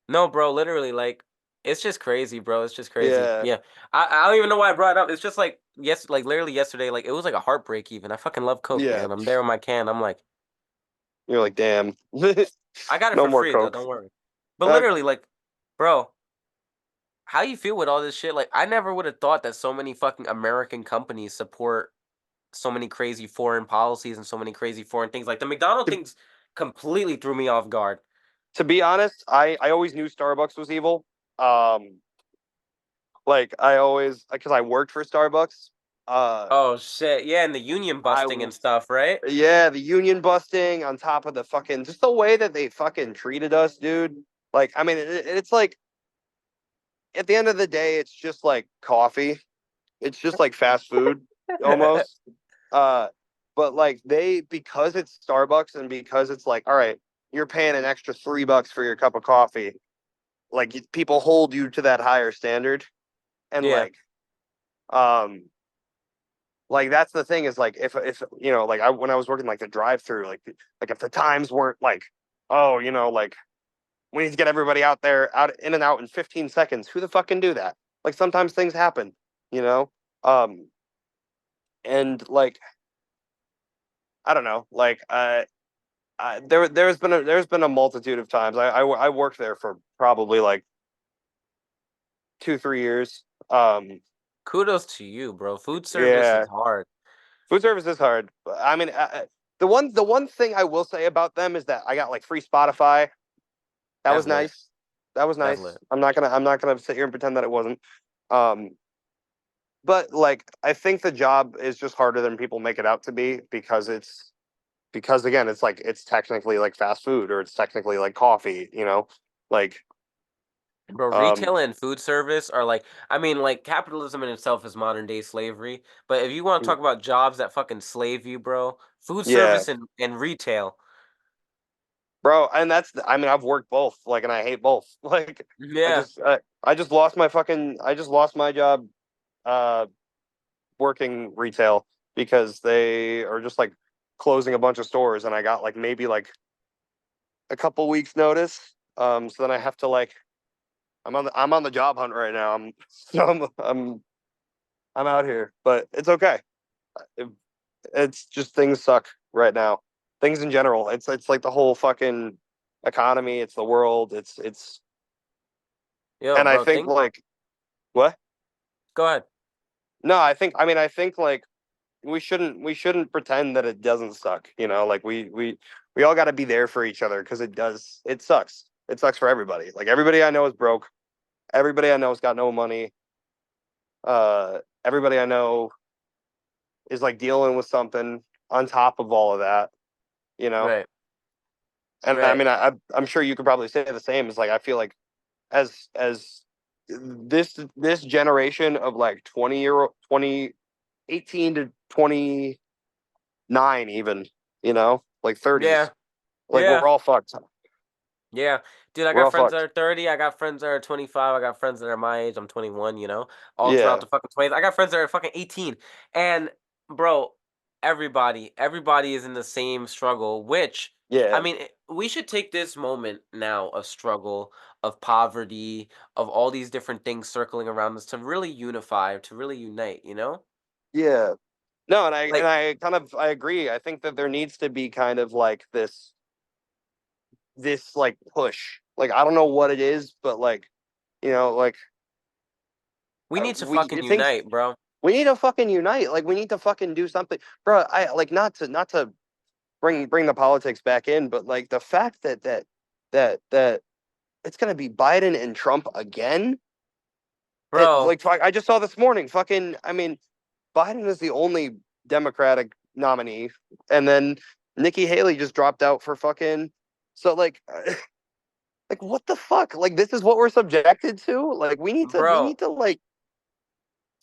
[SPEAKER 1] No, bro, literally, like, it's just crazy, bro. It's just crazy.
[SPEAKER 2] yeah,
[SPEAKER 1] Yeah, I don't even know why I brought it up. It's just like yes, like literally yesterday, like it was like a heartbreak. Even I fucking love Coke,
[SPEAKER 2] yeah.
[SPEAKER 1] man. I'm there with my can. I'm like,
[SPEAKER 2] You're like, damn.
[SPEAKER 1] I got it
[SPEAKER 2] No
[SPEAKER 1] for
[SPEAKER 2] more
[SPEAKER 1] free though.
[SPEAKER 2] Coke.
[SPEAKER 1] Don't worry. But
[SPEAKER 2] Uh,
[SPEAKER 1] literally, like, bro, how you feel with all this shit? Like, I never would have thought that so many fucking American companies support so many crazy foreign policies and so many crazy foreign things. Like the McDonald
[SPEAKER 2] to,
[SPEAKER 1] things completely threw me off guard.
[SPEAKER 2] to be honest, I always knew Starbucks was evil. Um, like I always because I worked for Starbucks. Uh,
[SPEAKER 1] Oh shit, yeah, and the union
[SPEAKER 2] I
[SPEAKER 1] busting and stuff, right?
[SPEAKER 2] yeah, the union busting on top of the fucking just the way that they fucking treated us, dude. Like, I mean, it's like at the end of the day, it's just like coffee. It's just like fast food almost. Uh, but like they because it's Starbucks and because it's like, all right, you're paying an extra $3 for your cup of coffee. Like people hold you to that higher standard, and
[SPEAKER 1] Yeah,
[SPEAKER 2] like that's the thing is like if you know like I when I was working like the drive through like if the times weren't like oh you know like we need to get everybody out there out in and out in 15 seconds, who the fuck can do that? Like sometimes things happen, you know. um and like I don't know like there's been a multitude of times I worked there for probably like 2 3 years.
[SPEAKER 1] kudos to you, bro. Food service is
[SPEAKER 2] Yeah,
[SPEAKER 1] hard.
[SPEAKER 2] food service is hard. I mean, the one thing I will say about them is that I got like free Spotify. That
[SPEAKER 1] That's
[SPEAKER 2] was
[SPEAKER 1] lit.
[SPEAKER 2] nice. That was
[SPEAKER 1] That's
[SPEAKER 2] nice.
[SPEAKER 1] lit.
[SPEAKER 2] I'm not gonna sit here and pretend that it wasn't. Um, but like I think the job is just harder than people make it out to be because again it's like it's technically like fast food or it's technically like coffee. You know, like
[SPEAKER 1] Bro,
[SPEAKER 2] um,
[SPEAKER 1] retail and food service are like, I mean, like capitalism in itself is modern day slavery. But if you want to talk about jobs that fucking slave you, bro, food
[SPEAKER 2] yeah,
[SPEAKER 1] service and retail.
[SPEAKER 2] bro. And that's I mean I've worked both like and I hate both. Like
[SPEAKER 1] Yeah,
[SPEAKER 2] I just lost my fucking I just lost my job uh working retail because they are just like closing a bunch of stores and I got like maybe like a couple weeks notice. So then I have to like I'm on the job hunt right now. So I'm out here, but it's okay. It, it's just things suck right now. Things in general. It's like the whole fucking economy. It's the world. It's
[SPEAKER 1] yo,
[SPEAKER 2] and I
[SPEAKER 1] bro,
[SPEAKER 2] think
[SPEAKER 1] think.
[SPEAKER 2] like what?
[SPEAKER 1] Go ahead,
[SPEAKER 2] No, I think like we shouldn't pretend that it doesn't suck, you know, like we all got to be there for each other because it sucks for everybody. Like everybody I know is broke, everybody I know has got no money, everybody I know is like dealing with something on top of all of that, you know.
[SPEAKER 1] right,
[SPEAKER 2] And I
[SPEAKER 1] right.
[SPEAKER 2] mean I'm sure you could probably say the same. Is like I feel like as this generation of like 20 18 to 29 even, you know, like
[SPEAKER 1] Yeah,
[SPEAKER 2] 30s. Like
[SPEAKER 1] yeah.
[SPEAKER 2] we're all fucked.
[SPEAKER 1] Yeah, dude, I
[SPEAKER 2] We're
[SPEAKER 1] got
[SPEAKER 2] all
[SPEAKER 1] friends that
[SPEAKER 2] fucked.
[SPEAKER 1] are 30. I got friends that are 25. I got friends that are my age. I'm 21, you know, all throughout
[SPEAKER 2] Yeah.
[SPEAKER 1] the fucking 20s. I got friends that are fucking 18. And, bro, everybody is in the same struggle, which, I
[SPEAKER 2] Yeah.
[SPEAKER 1] mean, we should take this moment now of struggle, of poverty, of all these different things circling around us to really unify, to really unite, you know?
[SPEAKER 2] Yeah. No, and
[SPEAKER 1] Like,
[SPEAKER 2] I kind of I agree. I think that there needs to be kind of like this like push. Like I don't know what it is, but like, you know, like
[SPEAKER 1] we need to
[SPEAKER 2] we
[SPEAKER 1] fucking
[SPEAKER 2] things
[SPEAKER 1] unite, bro.
[SPEAKER 2] we need to fucking unite. Like we need to fucking do something. Bro, I like not to bring the politics back in, but like the fact that it's going to be Biden and Trump again.
[SPEAKER 1] Bro,
[SPEAKER 2] Like I just saw this morning. Fucking, I mean, Biden is the only Democratic nominee, and then Nikki Haley just dropped out for fucking. So like, like what the fuck? Like this is what we're subjected to. Like we
[SPEAKER 1] bro,
[SPEAKER 2] need to like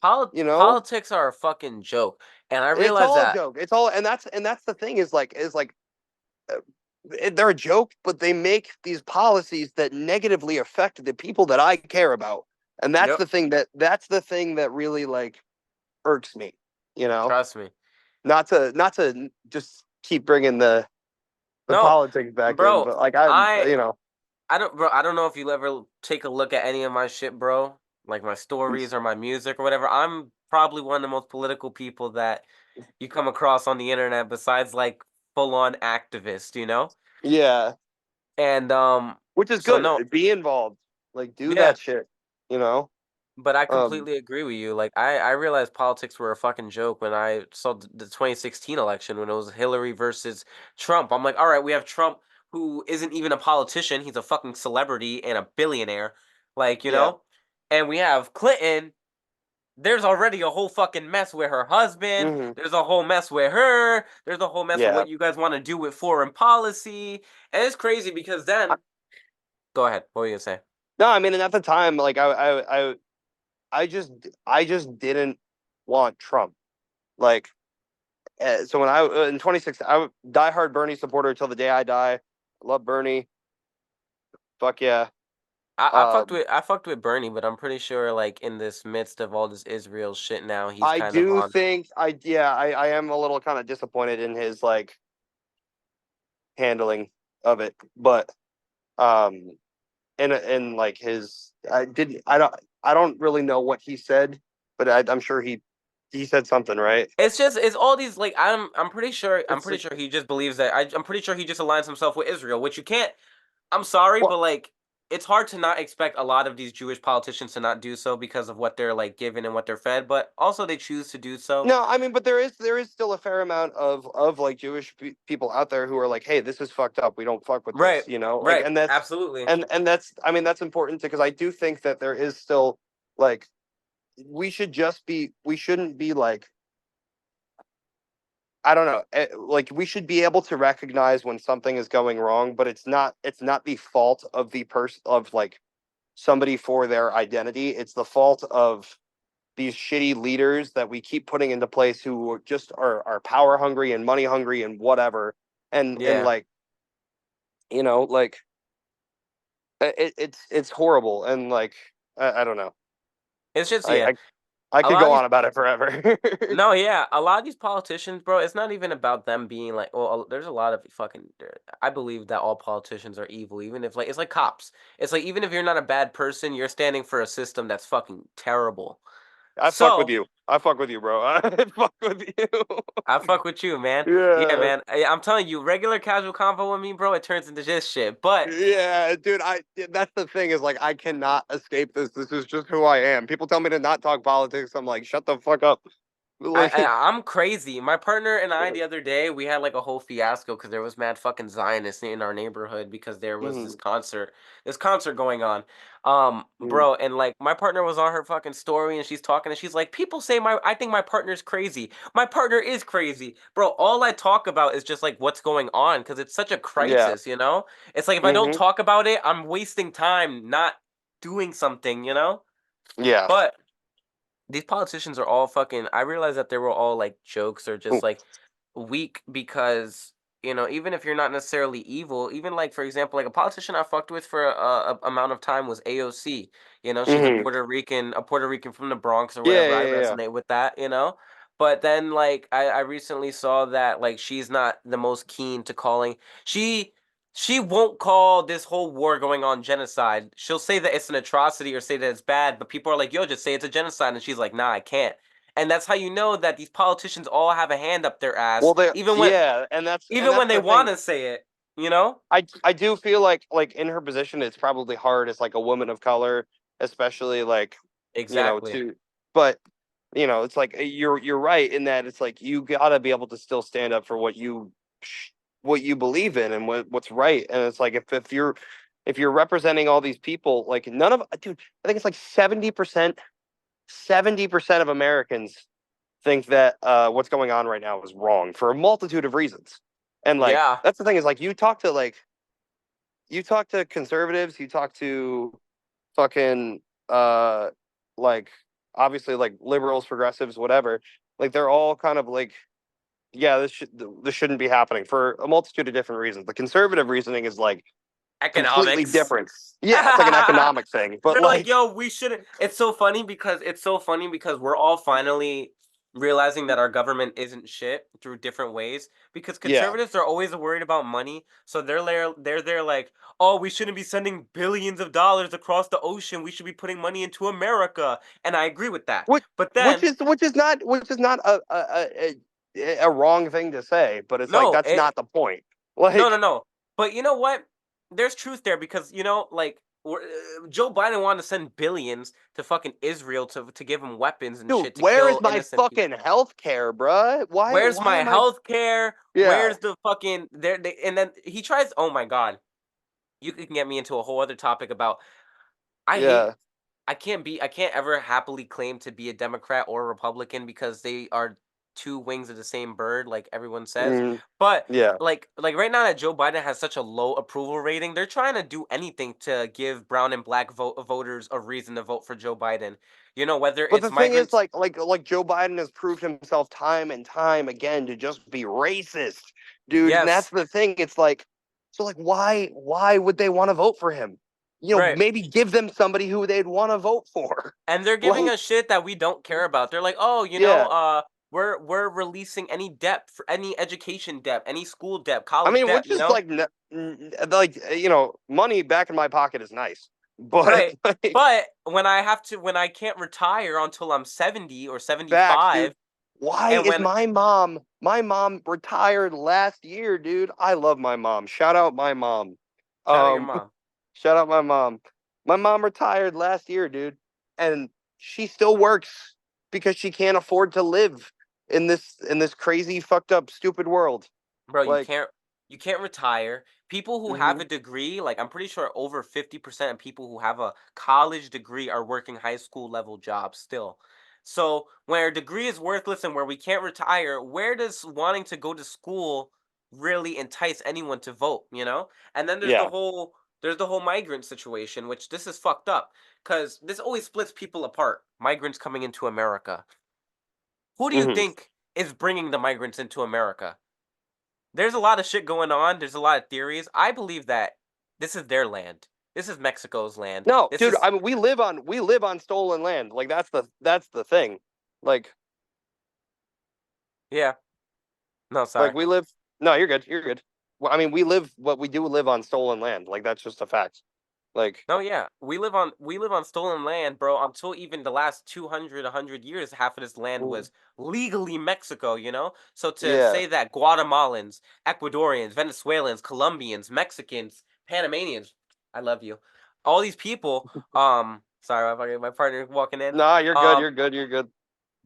[SPEAKER 1] Politics are a fucking joke, and I
[SPEAKER 2] It's
[SPEAKER 1] realize
[SPEAKER 2] all a
[SPEAKER 1] that.
[SPEAKER 2] joke. It's all, and that's the thing is like uh, they're a joke, but they make these policies that negatively affect the people that I care about, and
[SPEAKER 1] Yep.
[SPEAKER 2] that's the thing that really like irks me. You know,
[SPEAKER 1] Trust me.
[SPEAKER 2] not to just keep bringing the
[SPEAKER 1] No,
[SPEAKER 2] politics back in,
[SPEAKER 1] bro.
[SPEAKER 2] but like
[SPEAKER 1] I
[SPEAKER 2] you know,
[SPEAKER 1] I don't know if you'll ever take a look at any of my shit, bro. Like my stories or my music or whatever. I'm probably one of the most political people that you come across on the internet besides like full on activist, you know?
[SPEAKER 2] yeah,
[SPEAKER 1] And
[SPEAKER 2] which is
[SPEAKER 1] so no,
[SPEAKER 2] good. Be involved, like do
[SPEAKER 1] yeah,
[SPEAKER 2] that shit. You know,
[SPEAKER 1] but I
[SPEAKER 2] um,
[SPEAKER 1] completely agree with you. Like I realized politics were a fucking joke when I saw the 2016 election when it was Hillary versus Trump. I'm like, all right, we have Trump who isn't even a politician. He's a fucking celebrity and a billionaire. Like, you
[SPEAKER 2] yeah,
[SPEAKER 1] know? And we have Clinton. There's already a whole fucking mess with her husband.
[SPEAKER 2] hmm
[SPEAKER 1] There's a whole mess with her. There's a whole mess with
[SPEAKER 2] yeah.
[SPEAKER 1] what you guys want to do with foreign policy. And it's crazy because then go ahead. What were you gonna say?
[SPEAKER 2] No, I mean, and at the time, like I just I just didn't want Trump. Like, so when I in 2016, I was diehard Bernie supporter till the day I die. Love Bernie. Fuck yeah. Um,
[SPEAKER 1] I fucked with Bernie, but I'm pretty sure like in this midst of all this Israel shit now, he's
[SPEAKER 2] I
[SPEAKER 1] kind of
[SPEAKER 2] do
[SPEAKER 1] on.
[SPEAKER 2] think I am a little kind of disappointed in his like handling of it, but um, and like his I don't really know what he said, but I'm sure he said something, right?
[SPEAKER 1] It's all these like I'm
[SPEAKER 2] It's
[SPEAKER 1] pretty
[SPEAKER 2] like,
[SPEAKER 1] sure he just believes that I'm pretty sure he just aligns himself with Israel, which you can't. I'm sorry,
[SPEAKER 2] well,
[SPEAKER 1] but like it's hard to not expect a lot of these Jewish politicians to not do so because of what they're like given and what they're fed, but also they choose to do so.
[SPEAKER 2] no, I mean, but there is still a fair amount of like Jewish people out there who are like, hey, this is fucked up. We don't fuck with
[SPEAKER 1] Right,
[SPEAKER 2] this, you know, like,
[SPEAKER 1] right, absolutely.
[SPEAKER 2] and that's I mean that's important because I do think that there is still like we shouldn't be like I don't know, like we should be able to recognize when something is going wrong, but it's not the fault of the person of like somebody for their identity. It's the fault of these shitty leaders that we keep putting into place who just are power hungry and money hungry and whatever. And
[SPEAKER 1] Yeah,
[SPEAKER 2] like, you know, like it's horrible. And like, I don't know.
[SPEAKER 1] it's just
[SPEAKER 2] I,
[SPEAKER 1] yeah.
[SPEAKER 2] I, I
[SPEAKER 1] A
[SPEAKER 2] could
[SPEAKER 1] lot
[SPEAKER 2] go
[SPEAKER 1] of these
[SPEAKER 2] on about it forever.
[SPEAKER 1] No, yeah, a lot of these politicians, bro, it's not even about them being like, well, there's a lot of fucking. I believe that all politicians are evil, even if like it's like cops. It's like even if you're not a bad person, you're standing for a system that's fucking terrible.
[SPEAKER 2] I fuck with
[SPEAKER 1] So
[SPEAKER 2] you. I fuck with you, bro. I fuck with you.
[SPEAKER 1] I fuck with you, man. Yeah,
[SPEAKER 2] Yeah.
[SPEAKER 1] man. I'm telling you, regular casual convo with me, bro, it turns into this shit. But
[SPEAKER 2] Yeah, dude, that's the thing is like I cannot escape this. This is just who I am. People tell me to not talk politics. I'm like, shut the fuck up. Like,
[SPEAKER 1] I'm crazy. My partner and I the other day we had like a whole fiasco because there was mad fucking Zionists in our neighborhood because there was
[SPEAKER 2] mhm,
[SPEAKER 1] this concert going on,
[SPEAKER 2] mhm,
[SPEAKER 1] bro. And like my partner was on her fucking story and she's talking and she's like, people say I think my partner's crazy. My partner is crazy, bro. All I talk about is just like what's going on because it's such a
[SPEAKER 2] yeah,
[SPEAKER 1] crisis, you know. It's like if I don't
[SPEAKER 2] hmm
[SPEAKER 1] talk about it, I'm wasting time not doing something, you know.
[SPEAKER 2] yeah,
[SPEAKER 1] But these politicians are all fucking I realize that they were all like jokes or just like weak because even if you're not necessarily evil, even like for example, like a politician I fucked with for a amount of time was AOC. She's
[SPEAKER 2] hmm
[SPEAKER 1] A Puerto Rican from the Bronx or
[SPEAKER 2] yeah,
[SPEAKER 1] whatever. I
[SPEAKER 2] yeah, yeah.
[SPEAKER 1] resonate with that. But then like I recently saw that like she's not the most keen to calling she she won't call this whole war going on genocide. She'll say that it's an atrocity or say that it's bad, but people are like, yo, just say it's a genocide. And she's like, nah, I can't. And that's how you know that these politicians all have a hand up their ass,
[SPEAKER 2] Well, they
[SPEAKER 1] even when
[SPEAKER 2] yeah, and
[SPEAKER 1] even when
[SPEAKER 2] that's
[SPEAKER 1] they
[SPEAKER 2] the thing.
[SPEAKER 1] want to say it.
[SPEAKER 2] I do feel like in her position, it's probably hard as like a woman of color, especially like
[SPEAKER 1] Exactly.
[SPEAKER 2] to. But it's like you're right in that it's like you gotta be able to still stand up for what you believe in and what's right. And it's like if you're representing all these people, like none of dude, I think it's like 70% of Americans think that what's going on right now is wrong for a multitude of reasons. And like
[SPEAKER 1] Yeah.
[SPEAKER 2] that's the thing is like you talk to conservatives, you talk to fucking uh like obviously like liberals, progressives, whatever, like they're all kind of like, yeah, this shouldn't be happening for a multitude of different reasons. The conservative reasoning is like completely
[SPEAKER 1] Economics.
[SPEAKER 2] different. Yeah, it's like an economic thing, but
[SPEAKER 1] They're like,
[SPEAKER 2] like,
[SPEAKER 1] yo, we shouldn't. It's so funny because we're all finally realizing that our government isn't shit through different ways. Because
[SPEAKER 2] yeah.
[SPEAKER 1] conservatives are always worried about money, so they're there like, oh, we shouldn't be sending billions of dollars across the ocean. We should be putting money into America, and I agree with that.
[SPEAKER 2] Which
[SPEAKER 1] But
[SPEAKER 2] which
[SPEAKER 1] then,
[SPEAKER 2] is which is not a wrong thing to say, but it's like
[SPEAKER 1] no,
[SPEAKER 2] that's not the point. Like,
[SPEAKER 1] no, no, no. But you know what? There's truth there because like Joe Biden wanted to send billions to fucking Israel to give them weapons and
[SPEAKER 2] dude,
[SPEAKER 1] shit to
[SPEAKER 2] where is
[SPEAKER 1] kill
[SPEAKER 2] my
[SPEAKER 1] innocent people.
[SPEAKER 2] fucking health care, bruh? Why
[SPEAKER 1] Where's
[SPEAKER 2] why
[SPEAKER 1] my
[SPEAKER 2] am I
[SPEAKER 1] health care?
[SPEAKER 2] yeah.
[SPEAKER 1] Where's the fucking there? And then he tries. Oh my god, you can get me into a whole other topic about. I hate.
[SPEAKER 2] Yeah.
[SPEAKER 1] I can't ever happily claim to be a Democrat or a Republican because they are two wings of the same bird, like everyone says.
[SPEAKER 2] Mm,
[SPEAKER 1] But
[SPEAKER 2] yeah.
[SPEAKER 1] like right now that Joe Biden has such a low approval rating, they're trying to do anything to give brown and black voters a reason to vote for Joe Biden. Whether
[SPEAKER 2] But the
[SPEAKER 1] it's
[SPEAKER 2] thing is,
[SPEAKER 1] migrants.
[SPEAKER 2] like Joe Biden has proved himself time and time again to just be racist, dude. And that's
[SPEAKER 1] Yes,
[SPEAKER 2] the thing. It's like, so like, why would they want to vote for him?
[SPEAKER 1] right.
[SPEAKER 2] Maybe give them somebody who they'd want to vote for.
[SPEAKER 1] And they're giving
[SPEAKER 2] Like,
[SPEAKER 1] us shit that we don't care about. They're like, "Oh,
[SPEAKER 2] yeah.
[SPEAKER 1] we're releasing any debt for any education debt, any school debt,
[SPEAKER 2] I
[SPEAKER 1] college
[SPEAKER 2] mean,
[SPEAKER 1] debt,
[SPEAKER 2] which is like, like money back in my pocket is nice, but
[SPEAKER 1] Right.
[SPEAKER 2] like,
[SPEAKER 1] But when I can't retire until I'm 70 or
[SPEAKER 2] facts, dude.
[SPEAKER 1] 75,
[SPEAKER 2] Why
[SPEAKER 1] and
[SPEAKER 2] is
[SPEAKER 1] when
[SPEAKER 2] my mom retired last year, dude? I love my mom. Shout out my mom.
[SPEAKER 1] shout out your
[SPEAKER 2] Um,
[SPEAKER 1] mom.
[SPEAKER 2] shout out my mom. My mom retired last year, dude, and she still works because she can't afford to live in this crazy, fucked up, stupid world.
[SPEAKER 1] Bro,
[SPEAKER 2] Like,
[SPEAKER 1] you can't retire. People who have a
[SPEAKER 2] mhm,
[SPEAKER 1] degree, like I'm pretty sure over 50% of people who have a college degree are working high school level jobs still. So, where a degree is worthless and where we can't retire, where does wanting to go to school really entice anyone to vote? And then
[SPEAKER 2] yeah,
[SPEAKER 1] there's the whole migrant situation, which this is fucked up cuz this always splits people apart. Migrants coming into America. Who do you
[SPEAKER 2] hmm
[SPEAKER 1] think is bringing the migrants into America? There's a lot of shit going on. There's a lot of theories. I believe that this is their land. This is Mexico's land.
[SPEAKER 2] no,
[SPEAKER 1] This
[SPEAKER 2] dude.
[SPEAKER 1] is
[SPEAKER 2] I mean, we live on stolen land. Like, that's the thing. Like,
[SPEAKER 1] yeah. No,
[SPEAKER 2] Like
[SPEAKER 1] sorry.
[SPEAKER 2] we live. No, you're good. You're good. Well, I mean, we do live on stolen land. Like that's just a fact. Like,
[SPEAKER 1] No, yeah. We live on stolen land, bro. Until even the last 200, 100 years, half of this land
[SPEAKER 2] mm,
[SPEAKER 1] was legally Mexico. So to
[SPEAKER 2] yeah,
[SPEAKER 1] say that Guatemalans, Ecuadorians, Venezuelans, Colombians, Mexicans, Panamanians, I love you. All these people, sorry, my partner walking in.
[SPEAKER 2] nah, you're good.
[SPEAKER 1] Um
[SPEAKER 2] You're good. You're good.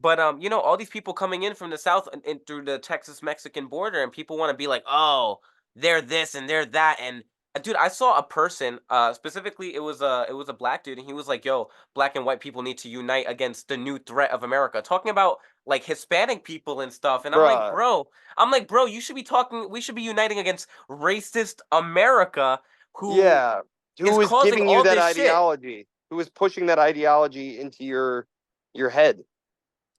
[SPEAKER 1] But all these people coming in from the south and through the Texas Mexican border, and people want to be like, oh, they're this and they're that, and dude, I saw a person, specifically, it was a black dude, and he was like, yo, black and white people need to unite against the new threat of America, talking about like Hispanic people and stuff, and
[SPEAKER 2] Bruh.
[SPEAKER 1] I'm like, bro, you should be talking, we should be uniting against racist America, who
[SPEAKER 2] Yeah.
[SPEAKER 1] is
[SPEAKER 2] Who is
[SPEAKER 1] causing
[SPEAKER 2] giving you
[SPEAKER 1] all
[SPEAKER 2] that
[SPEAKER 1] this shit.
[SPEAKER 2] ideology? Who is pushing that ideology into your head?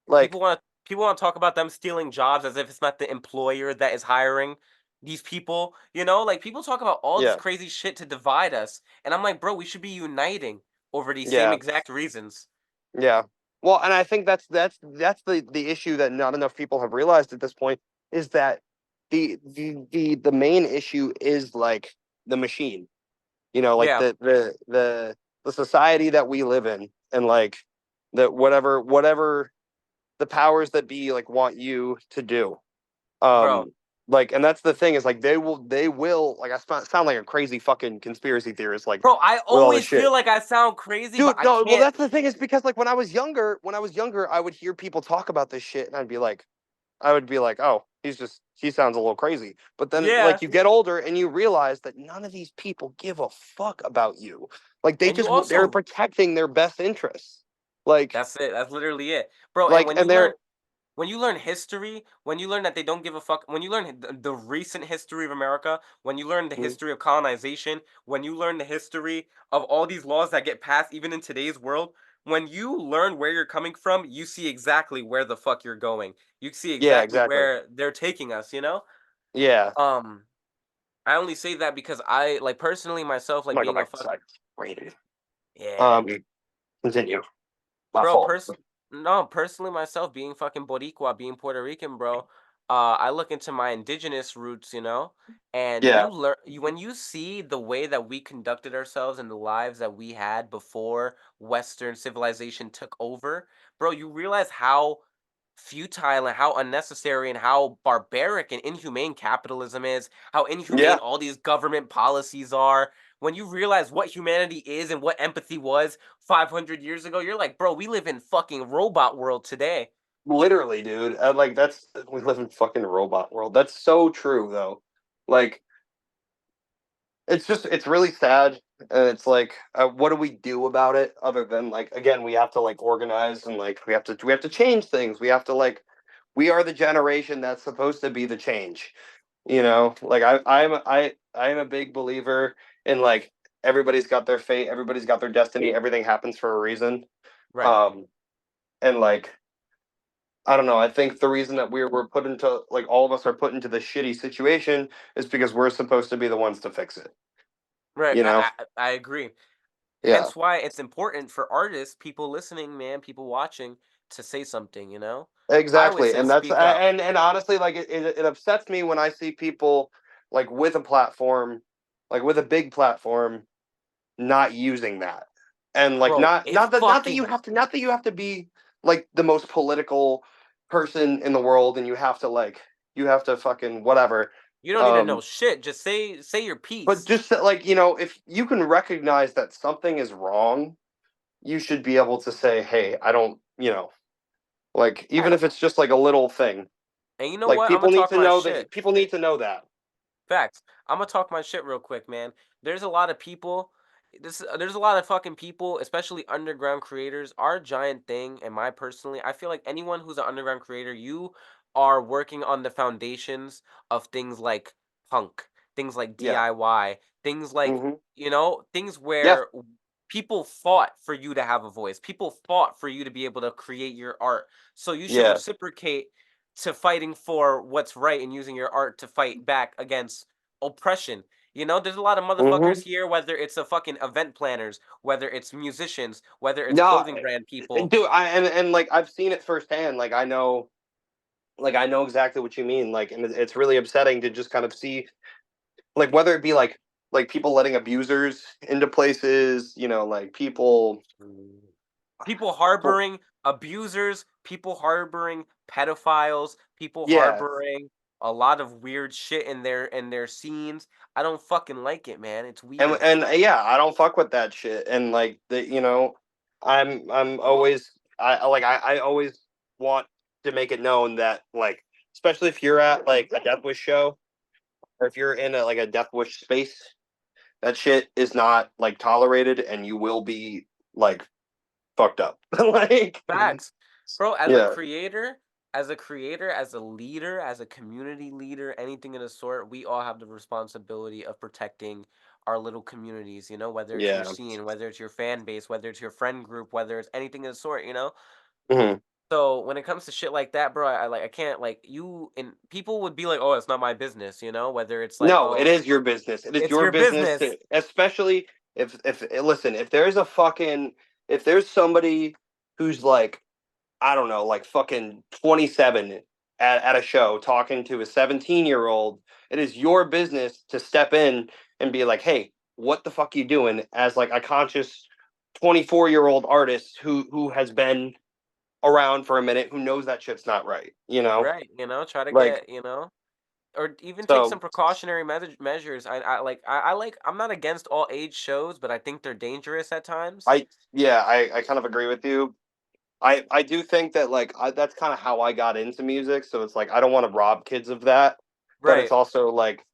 [SPEAKER 2] Like,
[SPEAKER 1] People want to talk about them stealing jobs as if it's not the employer that is hiring these people. Like people talk about all this
[SPEAKER 2] yeah,
[SPEAKER 1] crazy shit to divide us, and I'm like, bro, we should be uniting over these same
[SPEAKER 2] yeah,
[SPEAKER 1] exact reasons.
[SPEAKER 2] yeah. Well, and I think that's the issue that not enough people have realized at this point is that the main issue is like the machine. Like
[SPEAKER 1] Yeah,
[SPEAKER 2] the society that we live in, and like that whatever the powers that be like want you to do.
[SPEAKER 1] bro,
[SPEAKER 2] Like, and that's the thing is like they will like, sound like a crazy fucking conspiracy theorist, like
[SPEAKER 1] bro. I
[SPEAKER 2] with all this
[SPEAKER 1] always
[SPEAKER 2] shit.
[SPEAKER 1] feel like I sound crazy, but
[SPEAKER 2] Dude,
[SPEAKER 1] I
[SPEAKER 2] no, well,
[SPEAKER 1] can't.
[SPEAKER 2] that's the thing is because like when I was younger, I would hear people talk about this shit, and I would be like, oh, he sounds a little crazy. But then
[SPEAKER 1] Yeah,
[SPEAKER 2] like you get older and you realize that none of these people give a fuck about you. Like
[SPEAKER 1] and you
[SPEAKER 2] they're
[SPEAKER 1] also
[SPEAKER 2] protecting their best interests. Like
[SPEAKER 1] that's it. That's literally it, bro. And
[SPEAKER 2] like and they're
[SPEAKER 1] when you learn history, when you learn that they don't give a fuck, when you learn the recent history of America, when you learn the
[SPEAKER 2] mm,
[SPEAKER 1] history of colonization, when you learn the history of all these laws that get passed even in today's world, when you learn where you're coming from, you see exactly where the fuck you're going. You see
[SPEAKER 2] Yeah,
[SPEAKER 1] exactly
[SPEAKER 2] exactly.
[SPEAKER 1] where they're taking us, you know?
[SPEAKER 2] Yeah.
[SPEAKER 1] Um, I only say that because I like personally myself,
[SPEAKER 2] I'm
[SPEAKER 1] like
[SPEAKER 2] gonna go
[SPEAKER 1] being a
[SPEAKER 2] back
[SPEAKER 1] fuck
[SPEAKER 2] inside. Rated.
[SPEAKER 1] yeah.
[SPEAKER 2] Um, continue. My
[SPEAKER 1] Bro,
[SPEAKER 2] fault.
[SPEAKER 1] no, personally myself being fucking Boricua, being Puerto Rican, bro, I look into my indigenous roots, you know, and
[SPEAKER 2] Yeah.
[SPEAKER 1] when you see the way that we conducted ourselves and the lives that we had before Western civilization took over, bro, you realize how futile and how unnecessary and how barbaric and inhumane capitalism is, how inhumane
[SPEAKER 2] Yeah.
[SPEAKER 1] all these government policies are. When you realize what humanity is and what empathy was 500 years ago, you're like, bro, we live in fucking robot world today.
[SPEAKER 2] Literally, dude. Like that's we live in fucking robot world. That's so true, though. Like it's really sad, and it's like, what do we do about it other than like again we have to like organize and like we have to change things. We have to like we are the generation that's supposed to be the change. Like I am a big believer in like everybody's got their fate, everybody's got their destiny, everything happens for a reason.
[SPEAKER 1] Right.
[SPEAKER 2] Um, and like I don't know. I think the reason that we're put into like all of us are put into this shitty situation is because we're supposed to be the ones to fix it.
[SPEAKER 1] Right.
[SPEAKER 2] You know?
[SPEAKER 1] I agree.
[SPEAKER 2] Yeah.
[SPEAKER 1] Hence why it's important for artists, people listening, man, people watching, to say something, you know? I always
[SPEAKER 2] Exactly.
[SPEAKER 1] say
[SPEAKER 2] And that's
[SPEAKER 1] speak up.
[SPEAKER 2] and honestly, like it upsets me when I see people like with a platform, like with a big platform, not using that. And like
[SPEAKER 1] Bro, it
[SPEAKER 2] not that you
[SPEAKER 1] fucking
[SPEAKER 2] have to be like the most political person in the world and you have to fucking whatever.
[SPEAKER 1] you don't need to know
[SPEAKER 2] Um
[SPEAKER 1] shit. Just say your
[SPEAKER 2] but
[SPEAKER 1] piece.
[SPEAKER 2] just that, like, if you can recognize that something is wrong, you should be able to say, "Hey, I don't," like even if
[SPEAKER 1] Facts.
[SPEAKER 2] it's just like a little thing.
[SPEAKER 1] And you know
[SPEAKER 2] Like
[SPEAKER 1] what? I'm gonna talk my shit.
[SPEAKER 2] people need to know that.
[SPEAKER 1] Facts. I'm gonna talk my shit real quick, man. There's a lot of people. There's a lot of fucking people, especially underground creators. Our giant thing, and my personally, I feel like anyone who's an underground creator, you are working on the foundations of things like punk, things like
[SPEAKER 2] Yeah.
[SPEAKER 1] DIY, things like
[SPEAKER 2] Mhm.
[SPEAKER 1] things
[SPEAKER 2] Yeah.
[SPEAKER 1] where people fought for you to have a voice. People fought for you to be able to create your art. So you should
[SPEAKER 2] Yeah.
[SPEAKER 1] reciprocate to fighting for what's right and using your art to fight back against oppression. You know, there's a lot of motherfuckers
[SPEAKER 2] Mhm.
[SPEAKER 1] here, whether it's a fucking event planners, whether it's musicians, whether it's
[SPEAKER 2] No,
[SPEAKER 1] clothing brand people.
[SPEAKER 2] dude, and like I've seen it firsthand. Like I know exactly what you mean. Like, and it's really upsetting to just kind of see, like, whether it be like people letting abusers into places, like people,
[SPEAKER 1] People
[SPEAKER 2] people,
[SPEAKER 1] harboring abusers, people harboring pedophiles, people
[SPEAKER 2] yeah,
[SPEAKER 1] harboring a lot of weird shit in their scenes. I don't fucking like it, man. It's
[SPEAKER 2] and
[SPEAKER 1] weird.
[SPEAKER 2] yeah, I don't fuck with that shit. And like I'm always I always want to make it known that like especially if you're at like a Deathwish show or if you're in like a Deathwish space, that shit is not like tolerated, and you will be like fucked up. Like
[SPEAKER 1] Facts. Bro,
[SPEAKER 2] yeah,
[SPEAKER 1] as a creator, as a leader, as a community leader, anything of the sort, we all have the responsibility of protecting our little communities, you know, whether it's your
[SPEAKER 2] yeah.
[SPEAKER 1] scene, whether it's your fan base, whether it's your friend group, whether it's anything of the sort, you know?
[SPEAKER 2] Mhm.
[SPEAKER 1] So when it comes to shit like that, bro, I can't like you and people would be like, oh, it's not my business, you know, whether it's like,
[SPEAKER 2] No, it
[SPEAKER 1] oh,
[SPEAKER 2] is your business. It is
[SPEAKER 1] it's
[SPEAKER 2] your
[SPEAKER 1] your
[SPEAKER 2] business
[SPEAKER 1] business.
[SPEAKER 2] to, especially if listen, if there's somebody who's like I don't know, like fucking 27 at a show talking to a 17-year-old, it is your business to step in and be like, "Hey, what the fuck you doing?" As like a conscious 24-year-old artist who has been around for a minute, who knows that shit's not right,
[SPEAKER 1] Right, you know, try to
[SPEAKER 2] Like
[SPEAKER 1] get, you know, or even take some
[SPEAKER 2] so
[SPEAKER 1] precautionary measures. I like I'm not against all age shows, but I think they're dangerous at times.
[SPEAKER 2] I yeah, I kind of agree with you. I do think that like that's kind of how I got into music, so it's like I don't want to rob kids of that, but it's
[SPEAKER 1] Right.
[SPEAKER 2] also like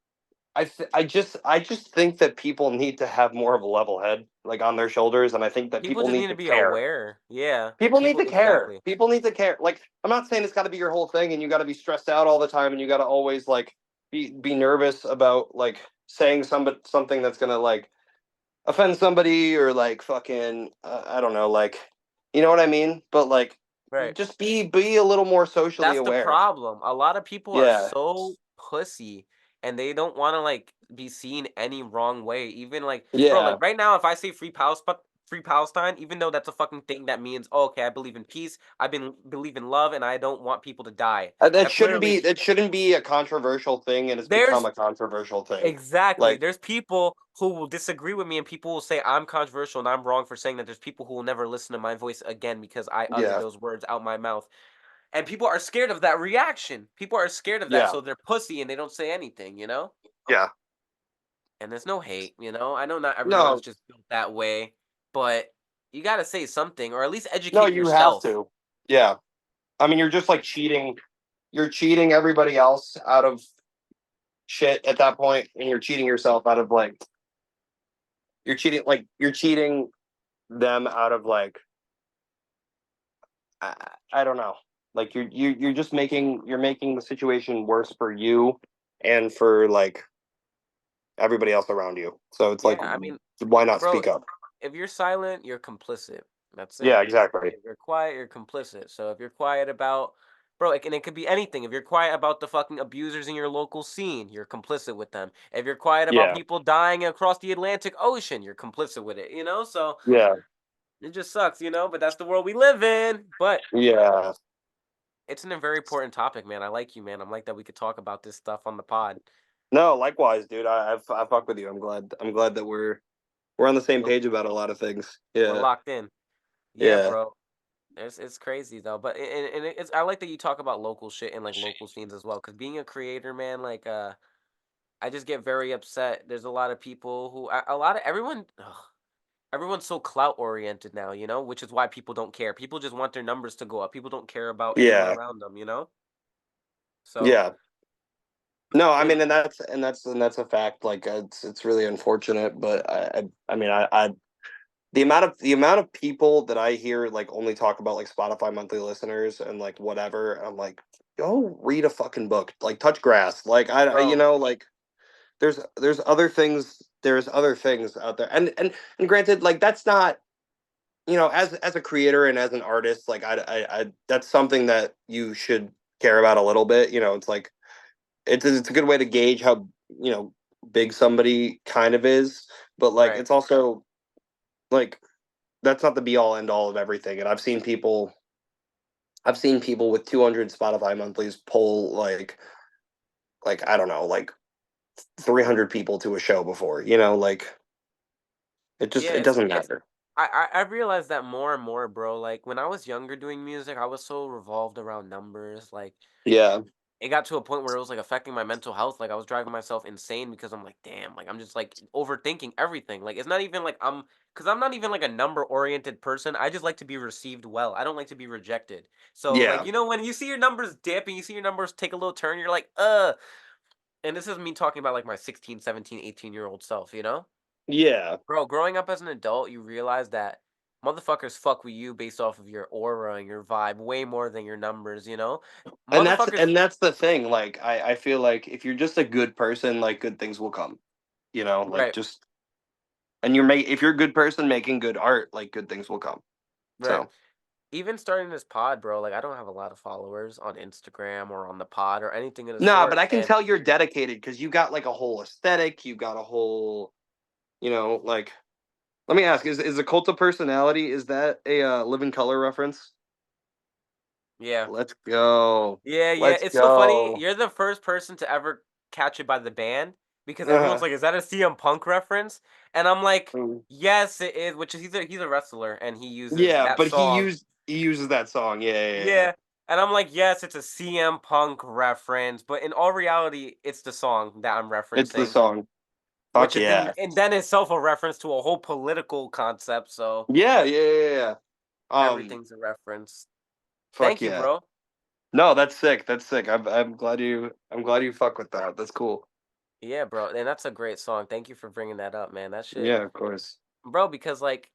[SPEAKER 2] I just think that people need to have more of a level head like on their shoulders, and I think that
[SPEAKER 1] People
[SPEAKER 2] people
[SPEAKER 1] just
[SPEAKER 2] need
[SPEAKER 1] need to
[SPEAKER 2] to
[SPEAKER 1] be
[SPEAKER 2] care.
[SPEAKER 1] aware. Yeah.
[SPEAKER 2] People need
[SPEAKER 1] People
[SPEAKER 2] to care.
[SPEAKER 1] exactly.
[SPEAKER 2] People need to care. Like I'm not saying it's got to be your whole thing, and you got to be stressed out all the time, and you got to always like be nervous about like saying something that's gonna like offend somebody or like fucking I don't know like You know what I mean? But like,
[SPEAKER 1] Right.
[SPEAKER 2] just be a little more socially
[SPEAKER 1] That's the
[SPEAKER 2] aware.
[SPEAKER 1] problem. A lot of people are
[SPEAKER 2] Yeah.
[SPEAKER 1] so pussy and they don't wanna, like, be seen any wrong way. Even, like bro, like,
[SPEAKER 2] Yeah.
[SPEAKER 1] right now, if I say Free Palestine, even though that's a fucking thing that means, "Oh, okay, I believe in peace, believe in love, and I don't want people to die."
[SPEAKER 2] That
[SPEAKER 1] That's
[SPEAKER 2] shouldn't
[SPEAKER 1] literally
[SPEAKER 2] be a controversial thing, and it's become
[SPEAKER 1] there's
[SPEAKER 2] a controversial thing.
[SPEAKER 1] exactly.
[SPEAKER 2] Like,
[SPEAKER 1] There's people who will disagree with me, and people will say I'm controversial and I'm wrong for saying that. There's people who will never listen to my voice again because I uttered
[SPEAKER 2] yeah,
[SPEAKER 1] those words out my mouth. And people are scared of that reaction. People are scared of that,
[SPEAKER 2] yeah,
[SPEAKER 1] so they're pussy and they don't say anything, you know?
[SPEAKER 2] yeah.
[SPEAKER 1] And there's no hate, you know? I know not everyone's
[SPEAKER 2] No,
[SPEAKER 1] just built that way, but you gotta say something or at least
[SPEAKER 2] no,
[SPEAKER 1] educate
[SPEAKER 2] you have
[SPEAKER 1] yourself.
[SPEAKER 2] to. Yeah. I mean, you're just like cheating. You're cheating everybody else out of shit at that point, and you're cheating yourself out of like you're cheating them out of like I, I don't know. Like you're just making the situation worse for you and for like everybody else around you. So it's like,
[SPEAKER 1] Yeah, I mean,
[SPEAKER 2] why not
[SPEAKER 1] bro,
[SPEAKER 2] speak up?
[SPEAKER 1] if you're silent, you're complicit. That's
[SPEAKER 2] Yeah,
[SPEAKER 1] it.
[SPEAKER 2] exactly.
[SPEAKER 1] If you're quiet, you're complicit. So if you're quiet about, bro, and it could be anything. If you're quiet about the fucking abusers in your local scene, you're complicit with them. If you're quiet about
[SPEAKER 2] Yeah,
[SPEAKER 1] people dying across the Atlantic Ocean, you're complicit with it, you know? So
[SPEAKER 2] yeah,
[SPEAKER 1] it just sucks, you know? But that's the world we live in. But
[SPEAKER 2] yeah.
[SPEAKER 1] it's a very important topic, man. I like you, man. I'm like that we could talk about this stuff on the pod.
[SPEAKER 2] No, likewise, dude. I fuck with you. I'm glad that we're on the same
[SPEAKER 1] We're,
[SPEAKER 2] page about a lot of things.
[SPEAKER 1] we're
[SPEAKER 2] Yeah,
[SPEAKER 1] locked in. Yeah,
[SPEAKER 2] yeah,
[SPEAKER 1] bro. It's crazy though, but it's I like that you talk about local shit and like local scenes as well. Cause being a creator, man, like I just get very upset. There's a lot of people who a lot of everyone. Ugh, everyone's so clout oriented now, you know, which is why people don't care. People just want their numbers to go up. People don't care about anyone
[SPEAKER 2] yeah,
[SPEAKER 1] around them, you know. So
[SPEAKER 2] yeah. No, I
[SPEAKER 1] and
[SPEAKER 2] mean, and that's a fact. Like, it's really unfortunate, but I mean, I the amount of people that I hear like only talk about like Spotify monthly listeners and like whatever. I'm like, go read a fucking book. Like, touch grass. Like,
[SPEAKER 1] bro,
[SPEAKER 2] like there's other things out there, and granted, like that's not, as a creator and as an artist, like I that's something that you should care about a little bit. It's like it's a good way to gauge how big somebody kind of is, but like
[SPEAKER 1] right?
[SPEAKER 2] it's also like that's not the be all end all of everything. And I've seen people with 200 Spotify monthlies pull like I don't know, like 300 people to a show before. Like
[SPEAKER 1] Yeah,
[SPEAKER 2] it doesn't
[SPEAKER 1] it's
[SPEAKER 2] matter.
[SPEAKER 1] I've realized that more and more, bro. Like when I was younger doing music, I was so revolved around numbers. Like
[SPEAKER 2] Yeah,
[SPEAKER 1] it got to a point where it was like affecting my mental health. Like I was driving myself insane because I'm like, damn, like I'm just like overthinking everything. Like it's not even like because I'm not even like a number oriented person. I just like to be received well. I don't like to be rejected. So like
[SPEAKER 2] yeah,
[SPEAKER 1] you know when you see your numbers dip and you see your numbers take a little turn, you're like, and this is me talking about like my 16, 17, 18-year-old self, you know?
[SPEAKER 2] yeah.
[SPEAKER 1] Bro, growing up as an adult, you realize that motherfuckers fuck with you based off of your aura and your vibe way more than your numbers, you know?
[SPEAKER 2] and that's
[SPEAKER 1] Motherfuckers
[SPEAKER 2] and that's the thing. Like, I feel like if you're just a good person, like, good things will come. Like,
[SPEAKER 1] right,
[SPEAKER 2] just and if you're a good person making good art, like, good things will come.
[SPEAKER 1] right.
[SPEAKER 2] So,
[SPEAKER 1] Even starting this pod, bro, like I don't have a lot of followers on Instagram or on the pod or anything of the
[SPEAKER 2] nah, but
[SPEAKER 1] sort.
[SPEAKER 2] I can
[SPEAKER 1] And
[SPEAKER 2] tell you're dedicated because you got like a whole aesthetic. You got a whole, like. Let me ask: is a cult of personality, is that a Living Color reference?
[SPEAKER 1] yeah.
[SPEAKER 2] Let's go.
[SPEAKER 1] Yeah, yeah.
[SPEAKER 2] Let's
[SPEAKER 1] It's so funny.
[SPEAKER 2] go.
[SPEAKER 1] You're the first person to ever catch it by the band because everyone's
[SPEAKER 2] Uh-huh.
[SPEAKER 1] like, "Is that a CM Punk reference?" And I'm like,
[SPEAKER 2] Mm.
[SPEAKER 1] "Yes, it is." Which is he's a wrestler and he uses
[SPEAKER 2] Yeah,
[SPEAKER 1] that
[SPEAKER 2] but
[SPEAKER 1] song.
[SPEAKER 2] he uses that song. Yeah, yeah, yeah, yeah.
[SPEAKER 1] Yeah. And I'm like, "Yes, it's a CM Punk reference," but in all reality, it's the song that I'm
[SPEAKER 2] It's the
[SPEAKER 1] referencing,
[SPEAKER 2] song.
[SPEAKER 1] which
[SPEAKER 2] Fuck
[SPEAKER 1] is then
[SPEAKER 2] yeah.
[SPEAKER 1] and then itself a reference to a whole political concept. So
[SPEAKER 2] Yeah, yeah, yeah, yeah.
[SPEAKER 1] everything's a reference.
[SPEAKER 2] Fuck
[SPEAKER 1] Thank you,
[SPEAKER 2] yeah.
[SPEAKER 1] bro.
[SPEAKER 2] No, that's sick. That's sick. I'm glad you fuck with that. That's cool.
[SPEAKER 1] Yeah, bro. And that's a great song. Thank you for bringing that up, man. That shit,
[SPEAKER 2] Yeah, of course.
[SPEAKER 1] bro. Because like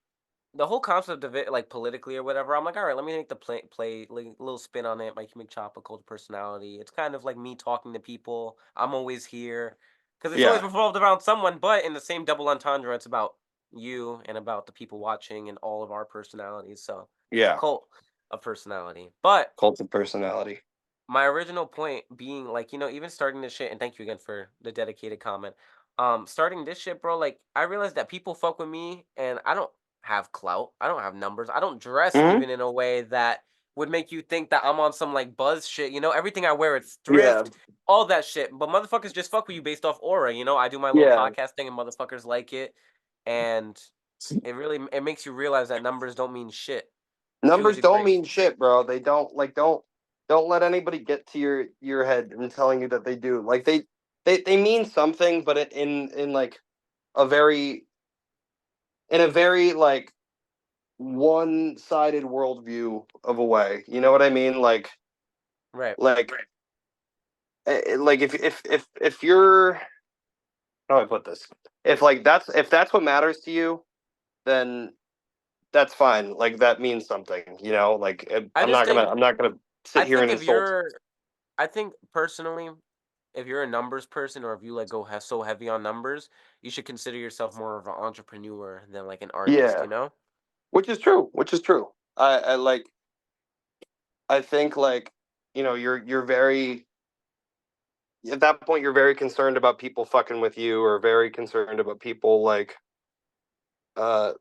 [SPEAKER 1] the whole concept of it, like politically or whatever, I'm like, all right, let me make the play like, little spin on it. Mikey McChoppa, cult personality. It's kind of like me talking to people. I'm always here because it's always
[SPEAKER 2] Yeah.
[SPEAKER 1] revolved around someone. But in the same double entendre, it's about you and about the people watching and all of our personalities. So. It's a
[SPEAKER 2] Yeah.
[SPEAKER 1] cult of personality. But
[SPEAKER 2] Cult of personality.
[SPEAKER 1] my original point being like, even starting this shit, and thank you again for the dedicated comment. Starting this shit, bro, like I realized that people fuck with me and I don't have clout. I don't have numbers. I don't dress
[SPEAKER 2] Hmm.
[SPEAKER 1] even in a way that would make you think that I'm on some like buzz shit. Everything I wear, it's
[SPEAKER 2] Yeah.
[SPEAKER 1] thrift, all that shit. But motherfuckers just fuck with you based off aura. I do my little
[SPEAKER 2] Yeah.
[SPEAKER 1] podcast thing and motherfuckers like it. And it makes you realize that numbers don't mean shit to a
[SPEAKER 2] Numbers don't
[SPEAKER 1] degree.
[SPEAKER 2] mean shit, bro. They don't like don't let anybody get to your head and telling you that they do. Like they mean something, but in like a very in a very like one-sided worldview of a way. You know what I mean?
[SPEAKER 1] Right.
[SPEAKER 2] Like like if you're how do I put this? If that's what matters to you, then that's fine. Like that means something, you know? Like
[SPEAKER 1] I just think
[SPEAKER 2] I'm not gonna sit
[SPEAKER 1] I
[SPEAKER 2] here
[SPEAKER 1] think
[SPEAKER 2] and
[SPEAKER 1] if
[SPEAKER 2] insult.
[SPEAKER 1] you're I think personally, if you're a numbers person or if you like go so heavy on numbers, you should consider yourself more of an entrepreneur than like an artist,
[SPEAKER 2] Yeah,
[SPEAKER 1] you know?
[SPEAKER 2] which is true. Which is true. I like I think like you're very at that point you're very concerned about people fucking with you or very concerned about people like uh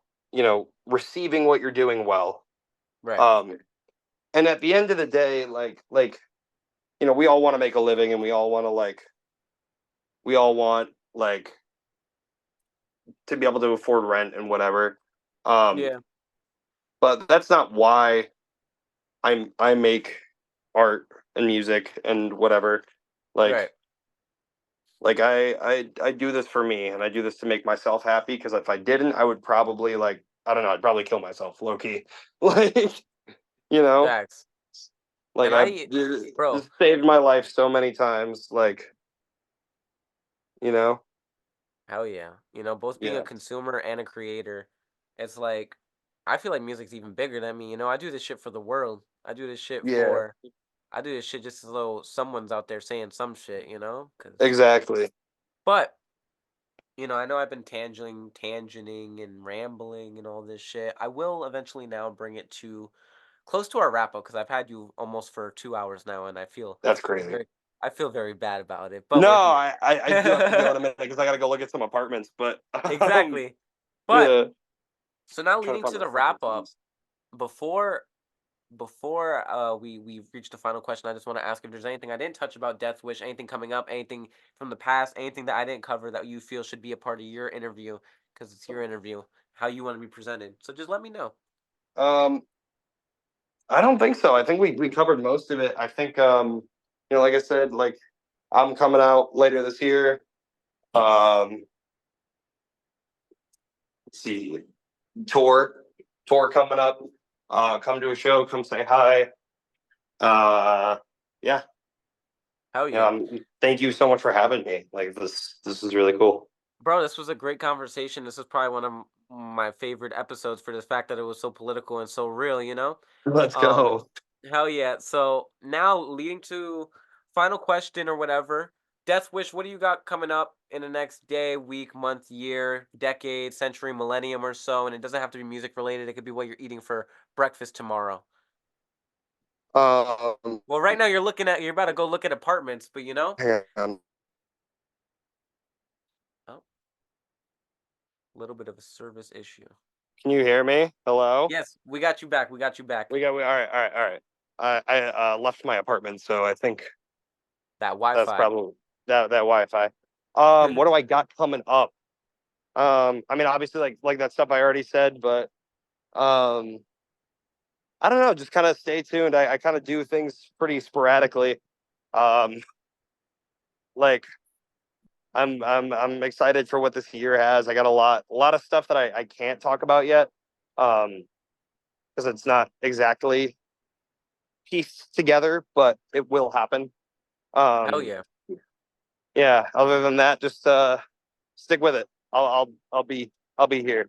[SPEAKER 2] receiving what you're doing well.
[SPEAKER 1] Right.
[SPEAKER 2] Um and at the end of the day, we all want to make a living and we all want like to be able to afford rent and whatever. Um,
[SPEAKER 1] Yeah.
[SPEAKER 2] but that's not why I make art and music and whatever. Like
[SPEAKER 1] Right.
[SPEAKER 2] I do this for me and I do this to make myself happy because if I didn't, I would probably like I don't know, I'd probably kill myself low key. Like you know,
[SPEAKER 1] Facts.
[SPEAKER 2] like
[SPEAKER 1] And
[SPEAKER 2] I've
[SPEAKER 1] I bro,
[SPEAKER 2] this saved my life so many times. You know,
[SPEAKER 1] hell yeah. Both being a
[SPEAKER 2] yeah,
[SPEAKER 1] consumer and a creator, it's like I feel like music's even bigger than me. I do this shit for the world.
[SPEAKER 2] yeah,
[SPEAKER 1] I do this shit just so someone's out there saying some shit. Cause
[SPEAKER 2] exactly.
[SPEAKER 1] but I know I've been tangenting and rambling and all this shit. I will eventually now bring it to close to our wrap up because I've had you almost for 2 hours now, and
[SPEAKER 2] That's crazy.
[SPEAKER 1] very, I feel very bad about it. But
[SPEAKER 2] No,
[SPEAKER 1] we're here.
[SPEAKER 2] I do have to go in a minute because I got to go look at some apartments. But
[SPEAKER 1] Exactly. But
[SPEAKER 2] yeah,
[SPEAKER 1] so now
[SPEAKER 2] trying to
[SPEAKER 1] leading
[SPEAKER 2] find
[SPEAKER 1] to
[SPEAKER 2] my
[SPEAKER 1] the
[SPEAKER 2] fucking
[SPEAKER 1] wrap up,
[SPEAKER 2] keys.
[SPEAKER 1] before we reached the final question, I just want to ask if there's anything I didn't touch about Death Wish, anything coming up, anything from the past, anything that I didn't cover that you feel should be a part of your interview because it's your interview, how you want to be presented. So just let me know.
[SPEAKER 2] Um, I don't think so. I think we covered most of it. I think like I said, like I'm coming out later this year. Um, let's see, tour tour coming up. Come to a show. Come say hi. Yeah.
[SPEAKER 1] Hell yeah.
[SPEAKER 2] Thank you so much for having me. Like this is really cool.
[SPEAKER 1] Bro, this was a great conversation. This is probably one of my favorite episodes for the fact that it was so political and so real.
[SPEAKER 2] Let's
[SPEAKER 1] Um,
[SPEAKER 2] go.
[SPEAKER 1] hell yeah. So now leading to final question or whatever. Death Wish, what do you got coming up in the next day, week, month, year, decade, century, millennium or so? And it doesn't have to be music related. It could be what you're eating for breakfast tomorrow.
[SPEAKER 2] Um,
[SPEAKER 1] Well, right now you're about to go look at apartments, but
[SPEAKER 2] hang on.
[SPEAKER 1] oh, a little bit of a service issue.
[SPEAKER 2] Can you hear me? Hello.
[SPEAKER 1] Yes, we got you back. We got you back.
[SPEAKER 2] All right, all right, all right. I left my apartment, so I think
[SPEAKER 1] That
[SPEAKER 2] that's
[SPEAKER 1] Wi-Fi.
[SPEAKER 2] probably that Wi-Fi. What do I got coming up? I mean, obviously, like that stuff I already said, but um, I don't know. Just kind of stay tuned. I kind of do things pretty sporadically. Um, like I'm excited for what this year has. I got a lot of stuff that I can't talk about yet, because it's not exactly pieced together, but it will happen.
[SPEAKER 1] Hell
[SPEAKER 2] Um,
[SPEAKER 1] yeah.
[SPEAKER 2] yeah. Other than that, just stick with it. I'll be here.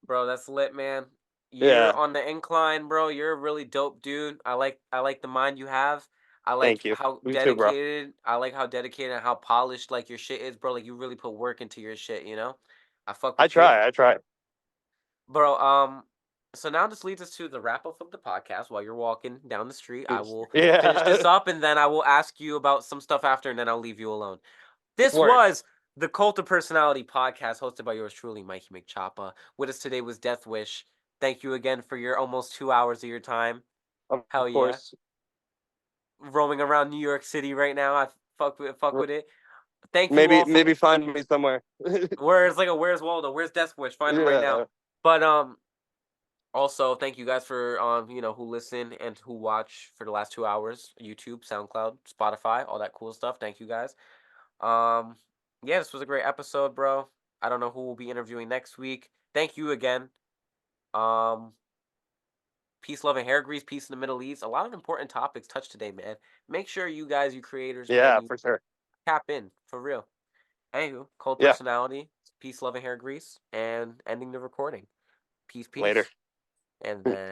[SPEAKER 1] Bro, that's lit, man. You're
[SPEAKER 2] Yeah.
[SPEAKER 1] on the incline, bro. You're a really dope dude. I like the mind you have. I like
[SPEAKER 2] Thank you.
[SPEAKER 1] how
[SPEAKER 2] You too, bro.
[SPEAKER 1] dedicated. I like how dedicated and how polished like your shit is, bro. Like you really put work into your shit. I fuck
[SPEAKER 2] I
[SPEAKER 1] with you.
[SPEAKER 2] try. I try.
[SPEAKER 1] Bro, So now this leads us to the wrap up of the podcast. While you're walking down the street, I will finish this
[SPEAKER 2] Yeah.
[SPEAKER 1] up, and then I will ask you about some stuff after, and then I'll leave you alone. This
[SPEAKER 2] Word.
[SPEAKER 1] was the Cult of Personality podcast, hosted by yours truly, Mikeymcchoppa. With us today was Dethwish. Thank you again for your almost 2 hours of your time.
[SPEAKER 2] Of
[SPEAKER 1] Hell yeah.
[SPEAKER 2] course.
[SPEAKER 1] Roaming around New York City right now. I fuck
[SPEAKER 2] R-
[SPEAKER 1] with it. Thank you
[SPEAKER 2] Maybe
[SPEAKER 1] all for
[SPEAKER 2] maybe find me somewhere.
[SPEAKER 1] where's Waldo? Where's Dethwish? Find him right now.
[SPEAKER 2] Yeah.
[SPEAKER 1] But also thank you guys for who listen and who watch for the last 2 hours. YouTube, SoundCloud, Spotify, all that cool stuff. Thank you guys. Um, yeah, this was a great episode, bro. I don't know who we'll be interviewing next week. Thank you again. Um, peace, love, and hair grease. Peace in the Middle East. A lot of important topics touched today, man. Make sure you guys, you creators, man,
[SPEAKER 2] Yeah,
[SPEAKER 1] you
[SPEAKER 2] for sure.
[SPEAKER 1] tap in for real. Anywho, cold
[SPEAKER 2] Yeah.
[SPEAKER 1] personality. Peace, love, and hair grease, and ending the recording. Peace,
[SPEAKER 2] Later.
[SPEAKER 1] peace, and then.